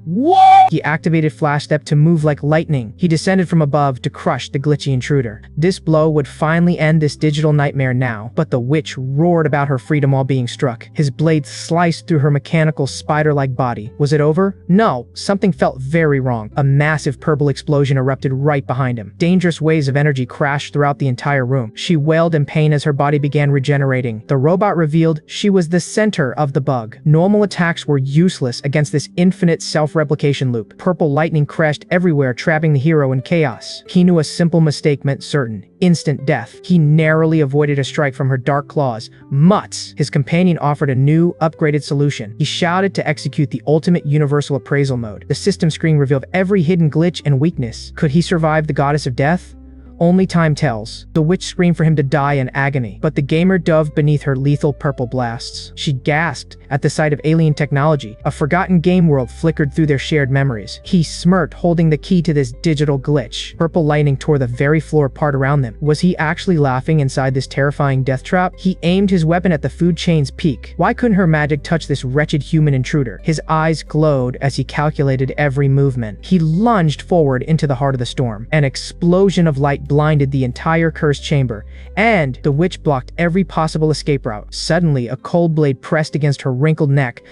[SPEAKER 1] Whoa! He activated Flash Step to move like lightning. He descended from above to crush the glitchy intruder. This blow would finally end this digital nightmare now, but the witch roared about her freedom while being struck. His blade sliced through her mechanical spider-like body. Was it over? No, something felt very wrong. A massive purple explosion erupted right behind him. Dangerous waves of energy crashed throughout the entire room. She wailed in pain as her body began regenerating. The robot revealed she was the center of the bug. Normal attacks were useless against this infinite self-replication loop. Purple lightning crashed everywhere, trapping the hero in chaos. He knew a simple mistake meant certain, instant death. He narrowly avoided a strike from her dark claws. Mutts! His companion offered a new, upgraded solution. He shouted to execute the ultimate universal appraisal mode. The system screen revealed every hidden glitch and weakness. Could he survive the goddess of death? Only time tells. The witch screamed for him to die in agony, but the gamer dove beneath her lethal purple blasts. She gasped at the sight of alien technology. A forgotten game world flickered through their shared memories. He smirked, holding the key to this digital glitch. Purple lightning tore the very floor apart around them. Was he actually laughing inside this terrifying death trap? He aimed his weapon at the food chain's peak. Why couldn't her magic touch this wretched human intruder? His eyes glowed as he calculated every movement. He lunged forward into the heart of the storm. An explosion of light blinded the entire cursed chamber, and the witch blocked every possible escape route. Suddenly, a cold blade pressed against her wrinkled neck.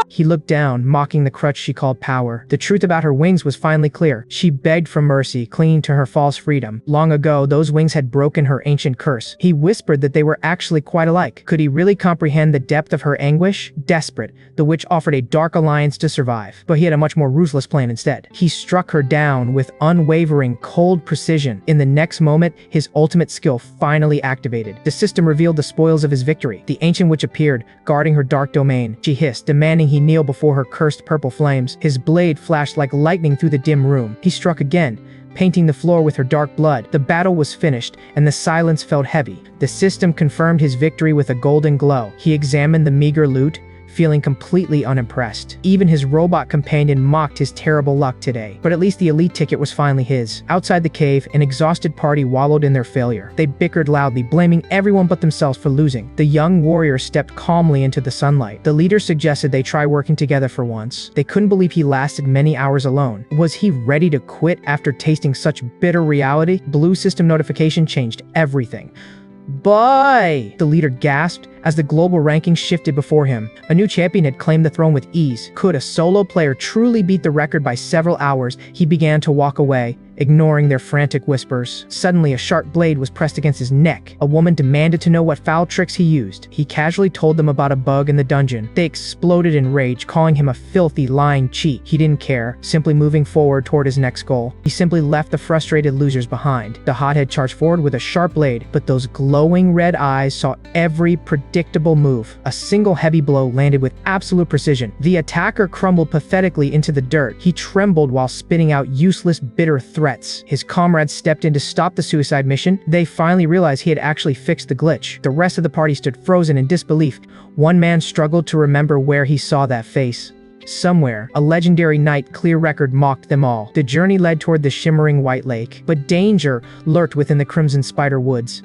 [SPEAKER 1] He looked down, mocking the crutch she called power. The truth about her wings was finally clear. She begged for mercy, clinging to her false freedom. Long ago, those wings had broken her ancient curse. He whispered that they were actually quite alike. Could he really comprehend the depth of her anguish? Desperate, the witch offered a dark alliance to survive, but he had a much more ruthless plan instead. He struck her down with unwavering, cold precision. In the next moment, his ultimate skill finally activated. The system revealed the spoils of his victory. The ancient witch appeared, guarding her dark domain. She hissed, demanding he kneel before her cursed purple flames. His blade flashed like lightning through the dim room. He struck again, painting the floor with her dark blood. The battle was finished, and the silence felt heavy. The system confirmed his victory with a golden glow. He examined the meager loot, feeling completely unimpressed. Even his robot companion mocked his terrible luck today. But at least the elite ticket was finally his. Outside the cave, an exhausted party wallowed in their failure. They bickered loudly, blaming everyone but themselves for losing. The young warrior stepped calmly into the sunlight. The leader suggested they try working together for once. They couldn't believe he lasted many hours alone. Was he ready to quit after tasting such bitter reality? Blue system notification changed everything. Bye! The leader gasped as the global rankings shifted before him. A new champion had claimed the throne with ease. Could a solo player truly beat the record by several hours? He began to walk away, ignoring their frantic whispers. Suddenly, a sharp blade was pressed against his neck. A woman demanded to know what foul tricks he used. He casually told them about a bug in the dungeon. They exploded in rage, calling him a filthy, lying cheat. He didn't care, simply moving forward toward his next goal. He simply left the frustrated losers behind. The hothead charged forward with a sharp blade, but those glowing red eyes saw every predictable move. A single heavy blow landed with absolute precision. The attacker crumbled pathetically into the dirt. He trembled while spitting out useless, bitter threats. His comrades stepped in to stop the suicide mission. They finally realized he had actually fixed the glitch. The rest of the party stood frozen in disbelief. One man struggled to remember where he saw that face. Somewhere, a legendary night clear record mocked them all. The journey led toward the shimmering white lake, but danger lurked within the crimson spider woods.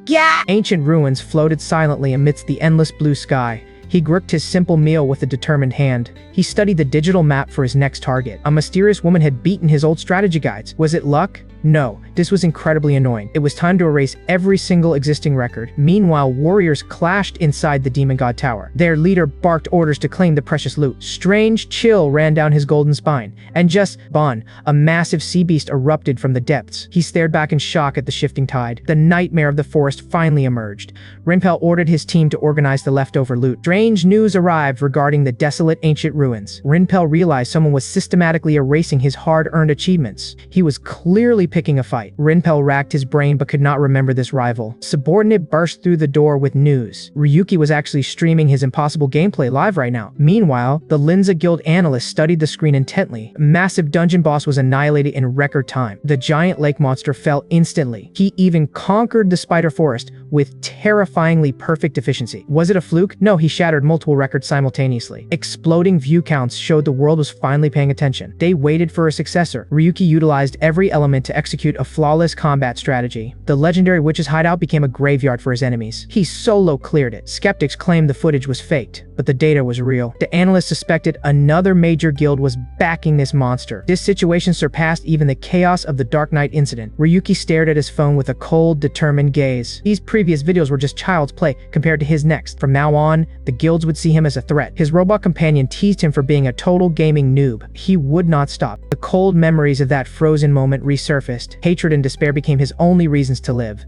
[SPEAKER 1] Yeah! Ancient ruins floated silently amidst the endless blue sky. He gripped his simple meal with a determined hand. He studied the digital map for his next target. A mysterious woman had beaten his old strategy guides. Was it luck? No, this was incredibly annoying. It was time to erase every single existing record. Meanwhile, warriors clashed inside the demon god tower. Their leader barked orders to claim the precious loot. Strange chill ran down his golden spine. And just Bon, a massive sea beast erupted from the depths. He stared back in shock at the shifting tide. The nightmare of the forest finally emerged. Rinpel ordered his team to organize the leftover loot. Strange news arrived regarding the desolate ancient ruins. Rinpel realized someone was systematically erasing his hard-earned achievements. He was clearly picking a fight. Rinpel racked his brain but could not remember this rival. Subordinate burst through the door with news. Ryuki was actually streaming his impossible gameplay live right now. Meanwhile, the Linza Guild analyst studied the screen intently. A massive dungeon boss was annihilated in record time. The giant lake monster fell instantly. He even conquered the spider forest with terrifyingly perfect efficiency. Was it a fluke? No, he shattered multiple records simultaneously. Exploding view counts showed the world was finally paying attention. They waited for a successor. Ryuki utilized every element to execute a flawless combat strategy. The legendary witch's hideout became a graveyard for his enemies. He solo cleared it. Skeptics claimed the footage was faked, but the data was real. The analysts suspected another major guild was backing this monster. This situation surpassed even the chaos of the Dark Knight incident. Ryuki stared at his phone with a cold, determined gaze. These previous videos were just child's play compared to his next. From now on, the guilds would see him as a threat. His robot companion teased him for being a total gaming noob. He would not stop. The cold memories of that frozen moment resurfaced. Hatred and despair became his only reasons to live.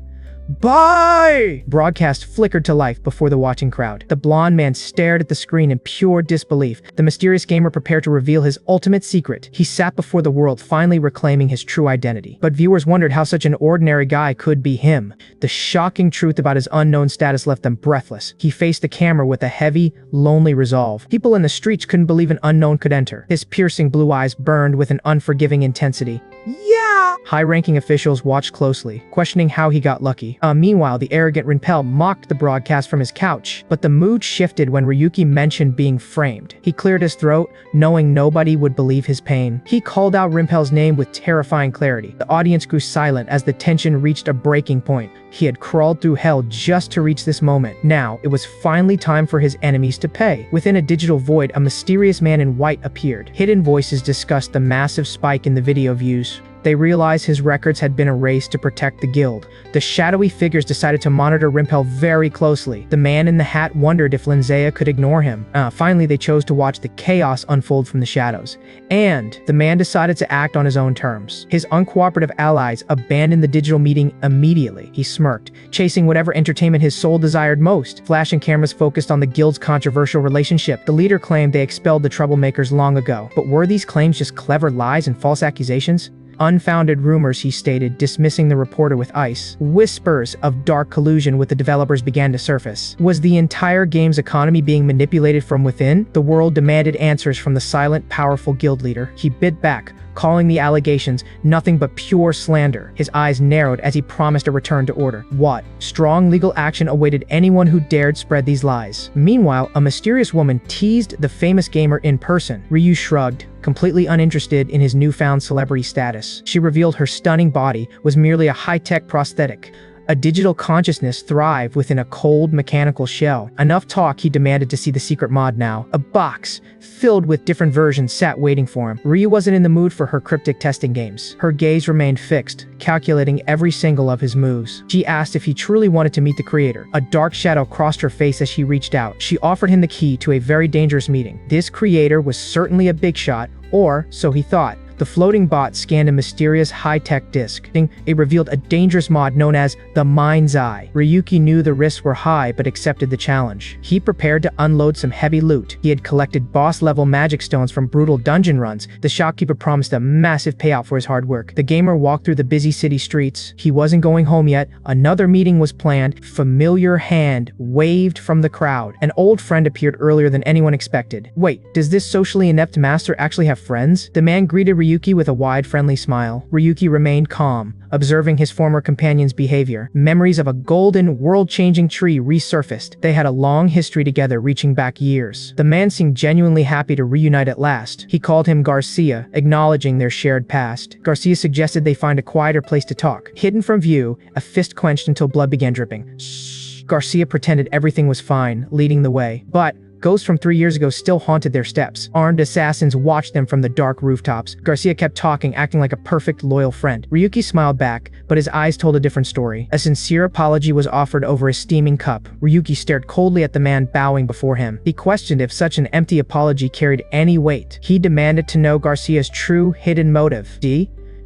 [SPEAKER 1] Bye! Broadcast flickered to life before the watching crowd. The blonde man stared at the screen in pure disbelief. The mysterious gamer prepared to reveal his ultimate secret. He sat before the world, finally reclaiming his true identity. But viewers wondered how such an ordinary guy could be him. The shocking truth about his unknown status left them breathless. He faced the camera with a heavy, lonely resolve. People in the streets couldn't believe an unknown could enter. His piercing blue eyes burned with an unforgiving intensity. Yeah! High-ranking officials watched closely, questioning how he got lucky. Meanwhile, the arrogant Rinpel mocked the broadcast from his couch, but the mood shifted when Ryuki mentioned being framed. He cleared his throat, knowing nobody would believe his pain. He called out Rinpel's name with terrifying clarity. The audience grew silent as the tension reached a breaking point. He had crawled through hell just to reach this moment. Now, it was finally time for his enemies to pay. Within a digital void, a mysterious man in white appeared. Hidden voices discussed the massive spike in the video views. They realized his records had been erased to protect the guild. The shadowy figures decided to monitor Rinpel very closely. The man in the hat wondered if Linzea could ignore him. Finally, they chose to watch the chaos unfold from the shadows. And the man decided to act on his own terms. His uncooperative allies abandoned the digital meeting immediately. He smirked, chasing whatever entertainment his soul desired most. Flashing cameras focused on the guild's controversial relationship. The leader claimed they expelled the troublemakers long ago. But were these claims just clever lies and false accusations? Unfounded rumors, he stated, dismissing the reporter with ice. Whispers of dark collusion with the developers began to surface. Was the entire game's economy being manipulated from within? The world demanded answers from the silent, powerful guild leader. He bit back, calling the allegations nothing but pure slander. His eyes narrowed as he promised a return to order. What? Strong legal action awaited anyone who dared spread these lies. Meanwhile, a mysterious woman teased the famous gamer in person. Ryu shrugged, completely uninterested in his newfound celebrity status. She revealed her stunning body was merely a high-tech prosthetic. A digital consciousness thrived within a cold, mechanical shell. Enough talk, he demanded to see the secret mod now. A box, filled with different versions, sat waiting for him. Ryu wasn't in the mood for her cryptic testing games. Her gaze remained fixed, calculating every single of his moves. She asked if he truly wanted to meet the creator. A dark shadow crossed her face as she reached out. She offered him the key to a very dangerous meeting. This creator was certainly a big shot, or so he thought. The floating bot scanned a mysterious high-tech disc. It revealed a dangerous mod known as the Mind's Eye. Ryuki knew the risks were high but accepted the challenge. He prepared to unload some heavy loot. He had collected boss-level magic stones from brutal dungeon runs. The shopkeeper promised a massive payout for his hard work. The gamer walked through the busy city streets. He wasn't going home yet. Another meeting was planned. Familiar hand waved from the crowd. An old friend appeared earlier than anyone expected. Wait, does this socially inept master actually have friends? The man greeted Ryuki with a wide, friendly smile. Ryuki remained calm, observing his former companion's behavior. Memories of a golden, world-changing tree resurfaced. They had a long history together, reaching back years. The man seemed genuinely happy to reunite at last. He called him Garcia, acknowledging their shared past. Garcia suggested they find a quieter place to talk. Hidden from view, a fist clenched until blood began dripping. Shh. Garcia pretended everything was fine, leading the way. But Ghosts from 3 years ago still haunted their steps. Armed assassins watched them from the dark rooftops. Garcia kept talking, acting like a perfect, loyal friend. Ryuki smiled back, but his eyes told a different story. A sincere apology was offered over a steaming cup. Ryuki stared coldly at the man bowing before him. He questioned if such an empty apology carried any weight. He demanded to know Garcia's true, hidden motive.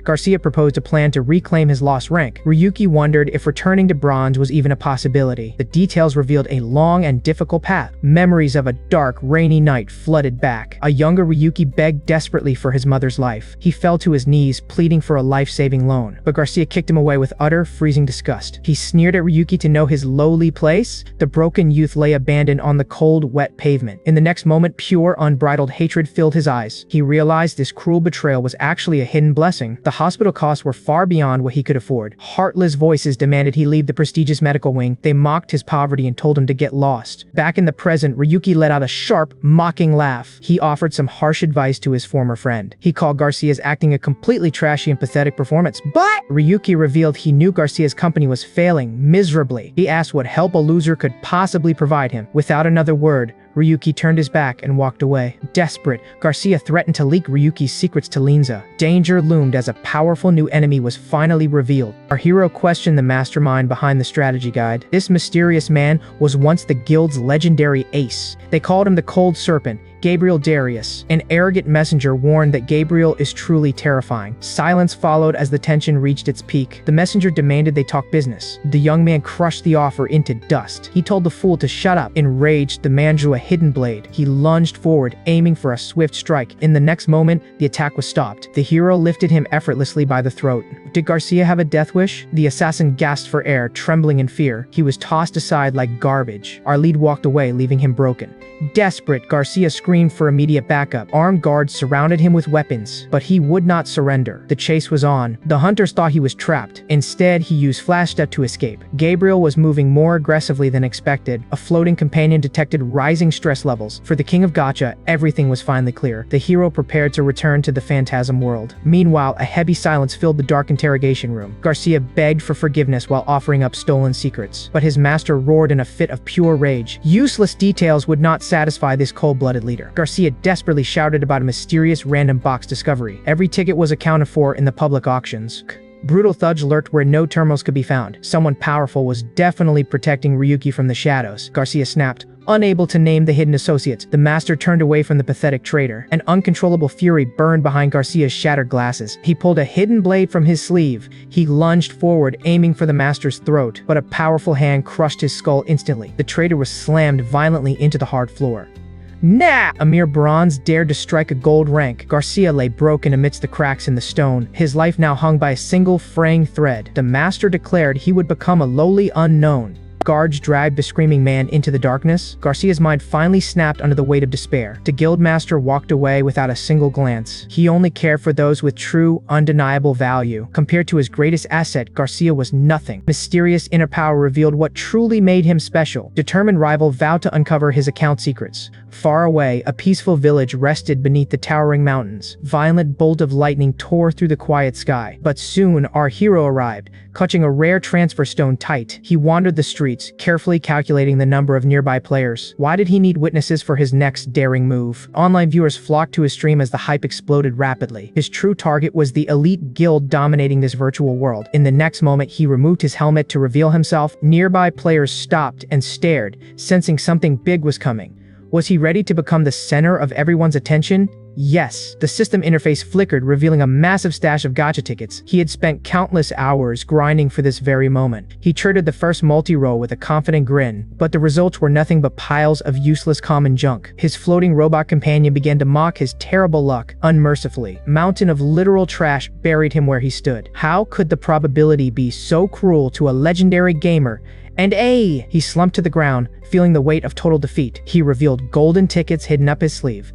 [SPEAKER 1] Garcia proposed a plan to reclaim his lost rank. Ryuki wondered if returning to bronze was even a possibility. The details revealed a long and difficult path. Memories of a dark, rainy night flooded back. A younger Ryuki begged desperately for his mother's life. He fell to his knees, pleading for a life-saving loan. But Garcia kicked him away with utter, freezing disgust. He sneered at Ryuki to know his lowly place. The broken youth lay abandoned on the cold, wet pavement. In the next moment, pure, unbridled hatred filled his eyes. He realized this cruel betrayal was actually a hidden blessing. The hospital costs were far beyond what he could afford. Heartless voices demanded he leave the prestigious medical wing. They mocked his poverty and told him to get lost. Back in the present, Ryuki let out a sharp, mocking laugh. He offered some harsh advice to his former friend. He called Garcia's acting a completely trashy and pathetic performance. But Ryuki revealed he knew Garcia's company was failing miserably. He asked what help a loser could possibly provide him. Without another word, Ryuki turned his back and walked away. Desperate, Garcia threatened to leak Ryuki's secrets to Linza. Danger loomed as a powerful new enemy was finally revealed. Our hero questioned the mastermind behind the strategy guide. This mysterious man was once the guild's legendary ace. They called him the Cold Serpent. Gabriel Darius, an arrogant messenger, warned that Gabriel is truly terrifying. Silence followed as the tension reached its peak. The messenger demanded they talk business. The young man crushed the offer into dust. He told the fool to shut up. Enraged, the man drew a hidden blade. He lunged forward, aiming for a swift strike. In the next moment, the attack was stopped. The hero lifted him effortlessly by the throat. Did Garcia have a death wish? The assassin gasped for air, trembling in fear. He was tossed aside like garbage. Our lead walked away, leaving him broken. Desperate, Garcia screamed for immediate backup. Armed guards surrounded him with weapons, but he would not surrender. The chase was on. The hunters thought he was trapped. Instead, he used flash step to escape. Gabriel was moving more aggressively than expected. A floating companion detected rising stress levels. For the king of Gacha, everything was finally clear. The hero prepared to return to the phantasm world. Meanwhile, a heavy silence filled the dark interrogation room. Garcia begged for forgiveness while offering up stolen secrets, but his master roared in a fit of pure rage. Useless details would not satisfy this cold-blooded leader. Garcia desperately shouted about a mysterious random box discovery. Every ticket was accounted for in the public auctions. Brutal thugs lurked where no terminals could be found. Someone powerful was definitely protecting Ryuki from the shadows. Garcia snapped. Unable to name the hidden associates, the master turned away from the pathetic traitor. An uncontrollable fury burned behind Garcia's shattered glasses. He pulled a hidden blade from his sleeve. He lunged forward, aiming for the master's throat, but a powerful hand crushed his skull instantly. The traitor was slammed violently into the hard floor. Nah! A mere bronze dared to strike a gold rank. Garcia lay broken amidst the cracks in the stone. His life now hung by a single fraying thread. The master declared he would become a lowly unknown. Guards dragged the screaming man into the darkness. Garcia's mind finally snapped under the weight of despair. The guildmaster walked away without a single glance. He only cared for those with true, undeniable value. Compared to his greatest asset, Garcia was nothing. Mysterious inner power revealed what truly made him special. Determined rival vowed to uncover his account secrets. Far away, a peaceful village rested beneath the towering mountains. Violent bolt of lightning tore through the quiet sky. But soon, our hero arrived, clutching a rare transfer stone tight. He wandered the streets, carefully calculating the number of nearby players. Why did he need witnesses for his next daring move? Online viewers flocked to his stream as the hype exploded rapidly. His true target was the elite guild dominating this virtual world. In the next moment, he removed his helmet to reveal himself. Nearby players stopped and stared, sensing something big was coming. Was he ready to become the center of everyone's attention? Yes. The system interface flickered, revealing a massive stash of gacha tickets. He had spent countless hours grinding for this very moment. He charted the first multi-roll with a confident grin, but the results were nothing but piles of useless common junk. His floating robot companion began to mock his terrible luck unmercifully. Mountain of literal trash buried him where he stood. How could the probability be so cruel to a legendary gamer? And he slumped to the ground, feeling the weight of total defeat. He revealed golden tickets hidden up his sleeve.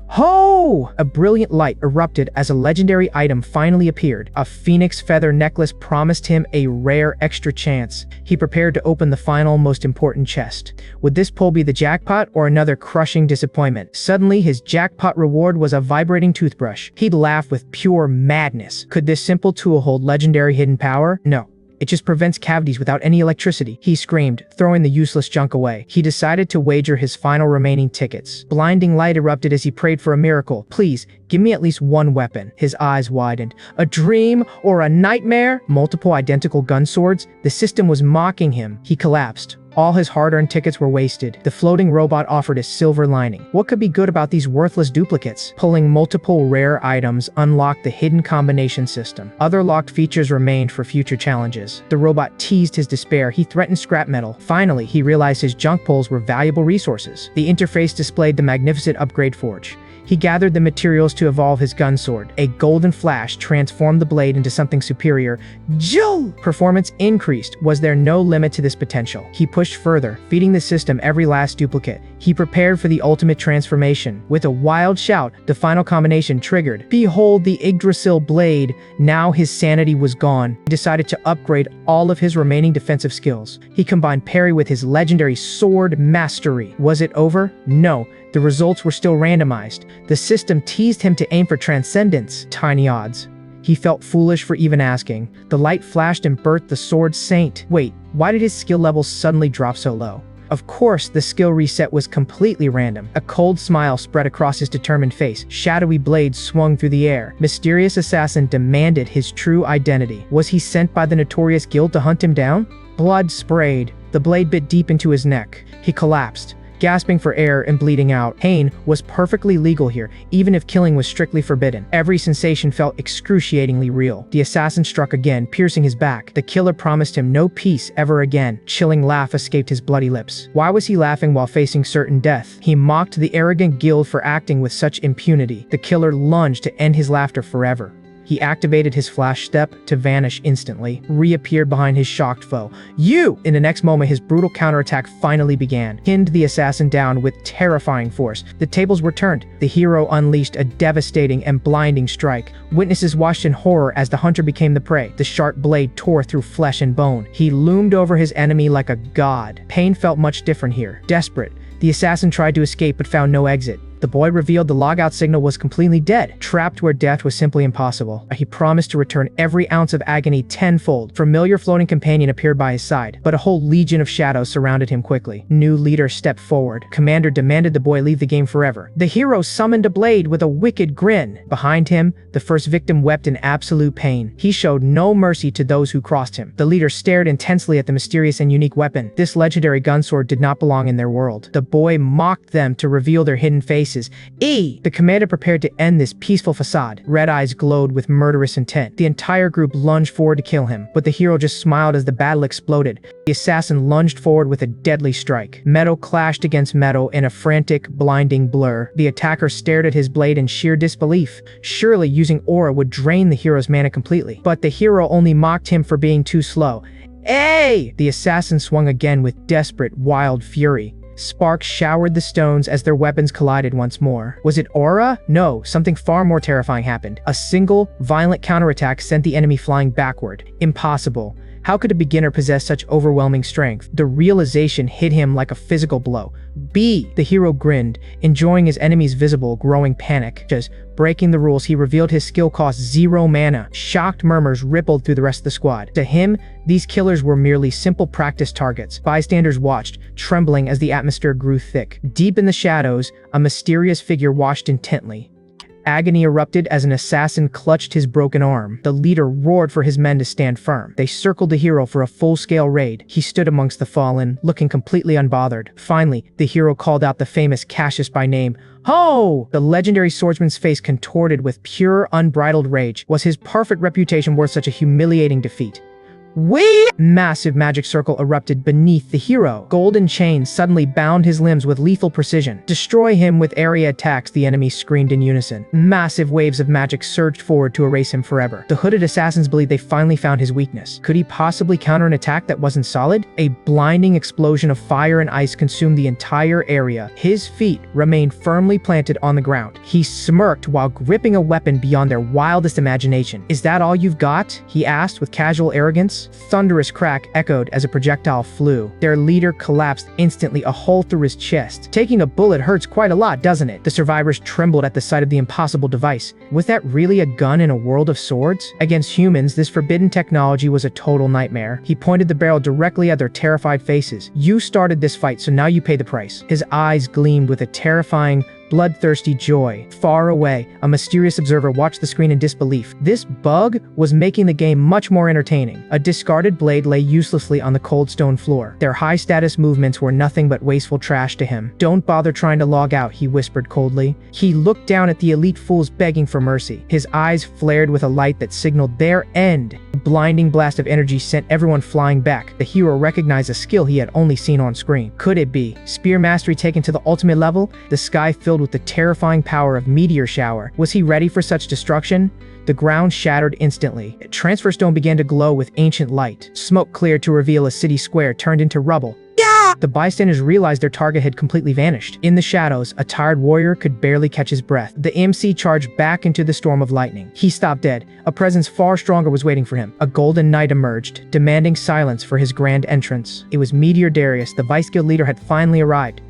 [SPEAKER 1] Ho! A brilliant light erupted as a legendary item finally appeared. A phoenix feather necklace promised him a rare extra chance. He prepared to open the final, most important chest. Would this pull be the jackpot or another crushing disappointment? Suddenly, his jackpot reward was a vibrating toothbrush. He'd laugh with pure madness. Could this simple tool hold legendary hidden power? No. It just prevents cavities without any electricity," he screamed, throwing the useless junk away. He decided to wager his final remaining tickets. Blinding light erupted as he prayed for a miracle. "Please, give me at least one weapon." His eyes widened. A dream or a nightmare? Multiple identical gun swords? The system was mocking him. He collapsed. All his hard-earned tickets were wasted. The floating robot offered a silver lining. What could be good about these worthless duplicates? Pulling multiple rare items unlocked the hidden combination system. Other locked features remained for future challenges. The robot teased his despair. He threatened scrap metal. Finally, he realized his junk pulls were valuable resources. The interface displayed the magnificent upgrade forge. He gathered the materials to evolve his gun sword. A golden flash transformed the blade into something superior. Joe! Performance increased. Was there no limit to this potential? He pushed further, feeding the system every last duplicate. He prepared for the ultimate transformation. With a wild shout, the final combination triggered. Behold the Yggdrasil blade. Now his sanity was gone. He decided to upgrade all of his remaining defensive skills. He combined parry with his legendary sword mastery. Was it over? No. The results were still randomized. The system teased him to aim for transcendence. Tiny odds. He felt foolish for even asking. The light flashed and birthed the sword saint. Wait, why did his skill levels suddenly drop so low? Of course, the skill reset was completely random. A cold smile spread across his determined face. Shadowy blades swung through the air. Mysterious assassin demanded his true identity. Was he sent by the notorious guild to hunt him down? Blood sprayed. The blade bit deep into his neck. He collapsed, gasping for air and bleeding out. Pain was perfectly legal here, even if killing was strictly forbidden. Every sensation felt excruciatingly real. The assassin struck again, piercing his back. The killer promised him no peace ever again. Chilling laugh escaped his bloody lips. Why was he laughing while facing certain death? He mocked the arrogant guild for acting with such impunity. The killer lunged to end his laughter forever. He activated his flash step to vanish instantly, reappeared behind his shocked foe. "You!" In the next moment, his brutal counterattack finally began. Pinned the assassin down with terrifying force. The tables were turned. The hero unleashed a devastating and blinding strike. Witnesses watched in horror as the hunter became the prey. The sharp blade tore through flesh and bone. He loomed over his enemy like a god. Pain felt much different here. Desperate, the assassin tried to escape but found no exit. The boy revealed the logout signal was completely dead, trapped where death was simply impossible. He promised to return every ounce of agony tenfold. Familiar floating companion appeared by his side, but a whole legion of shadows surrounded him quickly. New leader stepped forward. Commander demanded the boy leave the game forever. The hero summoned a blade with a wicked grin. Behind him, the first victim wept in absolute pain. He showed no mercy to those who crossed him. The leader stared intensely at the mysterious and unique weapon. This legendary gunsword did not belong in their world. The boy mocked them to reveal their hidden faces. The commander prepared to end this peaceful facade. Red eyes glowed with murderous intent. The entire group lunged forward to kill him, but the hero just smiled as the battle exploded. The assassin lunged forward with a deadly strike. Metal clashed against metal in a frantic, blinding blur. The attacker stared at his blade in sheer disbelief. Surely using aura would drain the hero's mana completely. But the hero only mocked him for being too slow. The assassin swung again with desperate, wild fury. Sparks showered the stones as their weapons collided once more. Was it aura? No, something far more terrifying happened. A single, violent counterattack sent the enemy flying backward. Impossible. How could a beginner possess such overwhelming strength? The realization hit him like a physical blow. The hero grinned, enjoying his enemy's visible, growing panic. Just breaking the rules, he revealed his skill cost 0 mana. Shocked murmurs rippled through the rest of the squad. To him, these killers were merely simple practice targets. Bystanders watched, trembling as the atmosphere grew thick. Deep in the shadows, a mysterious figure watched intently. Agony erupted as an assassin clutched his broken arm. The leader roared for his men to stand firm. They circled the hero for a full-scale raid. He stood amongst the fallen, looking completely unbothered. Finally, the hero called out the famous Cassius by name. Ho! The legendary swordsman's face contorted with pure, unbridled rage. Was his perfect reputation worth such a humiliating defeat? Massive magic circle erupted beneath the hero. Golden chains suddenly bound his limbs with lethal precision. Destroy him with area attacks, the enemy screamed in unison. Massive waves of magic surged forward to erase him forever. The hooded assassins believed they finally found his weakness. Could he possibly counter an attack that wasn't solid? A blinding explosion of fire and ice consumed the entire area. His feet remained firmly planted on the ground. He smirked while gripping a weapon beyond their wildest imagination. Is that all you've got? He asked with casual arrogance. this thunderous crack echoed as a projectile flew. Their leader collapsed instantly, a hole through his chest. Taking a bullet hurts quite a lot, doesn't it? The survivors trembled at the sight of the impossible device. Was that really a gun in a world of swords? Against humans, this forbidden technology was a total nightmare. He pointed the barrel directly at their terrified faces. You started this fight, so now you pay the price. His eyes gleamed with a terrifying, bloodthirsty joy. Far away, a mysterious observer watched the screen in disbelief. This bug was making the game much more entertaining. A discarded blade lay uselessly on the cold stone floor. Their high-status movements were nothing but wasteful trash to him. Don't bother trying to log out, he whispered coldly. He looked down at the elite fools begging for mercy. His eyes flared with a light that signaled their end. A blinding blast of energy sent everyone flying back. The hero recognized a skill he had only seen on screen. Could it be spear mastery taken to the ultimate level? The sky filled with the terrifying power of meteor shower. Was he ready for such destruction? The ground shattered instantly. Transfer Stone began to glow with ancient light. Smoke cleared to reveal a city square turned into rubble. The bystanders realized their target had completely vanished. In the shadows, a tired warrior could barely catch his breath. The MC charged back into the storm of lightning. He stopped dead. A presence far stronger was waiting for him. A golden knight emerged, demanding silence for his grand entrance. It was Meteor Darius. The Vice Guild leader had finally arrived.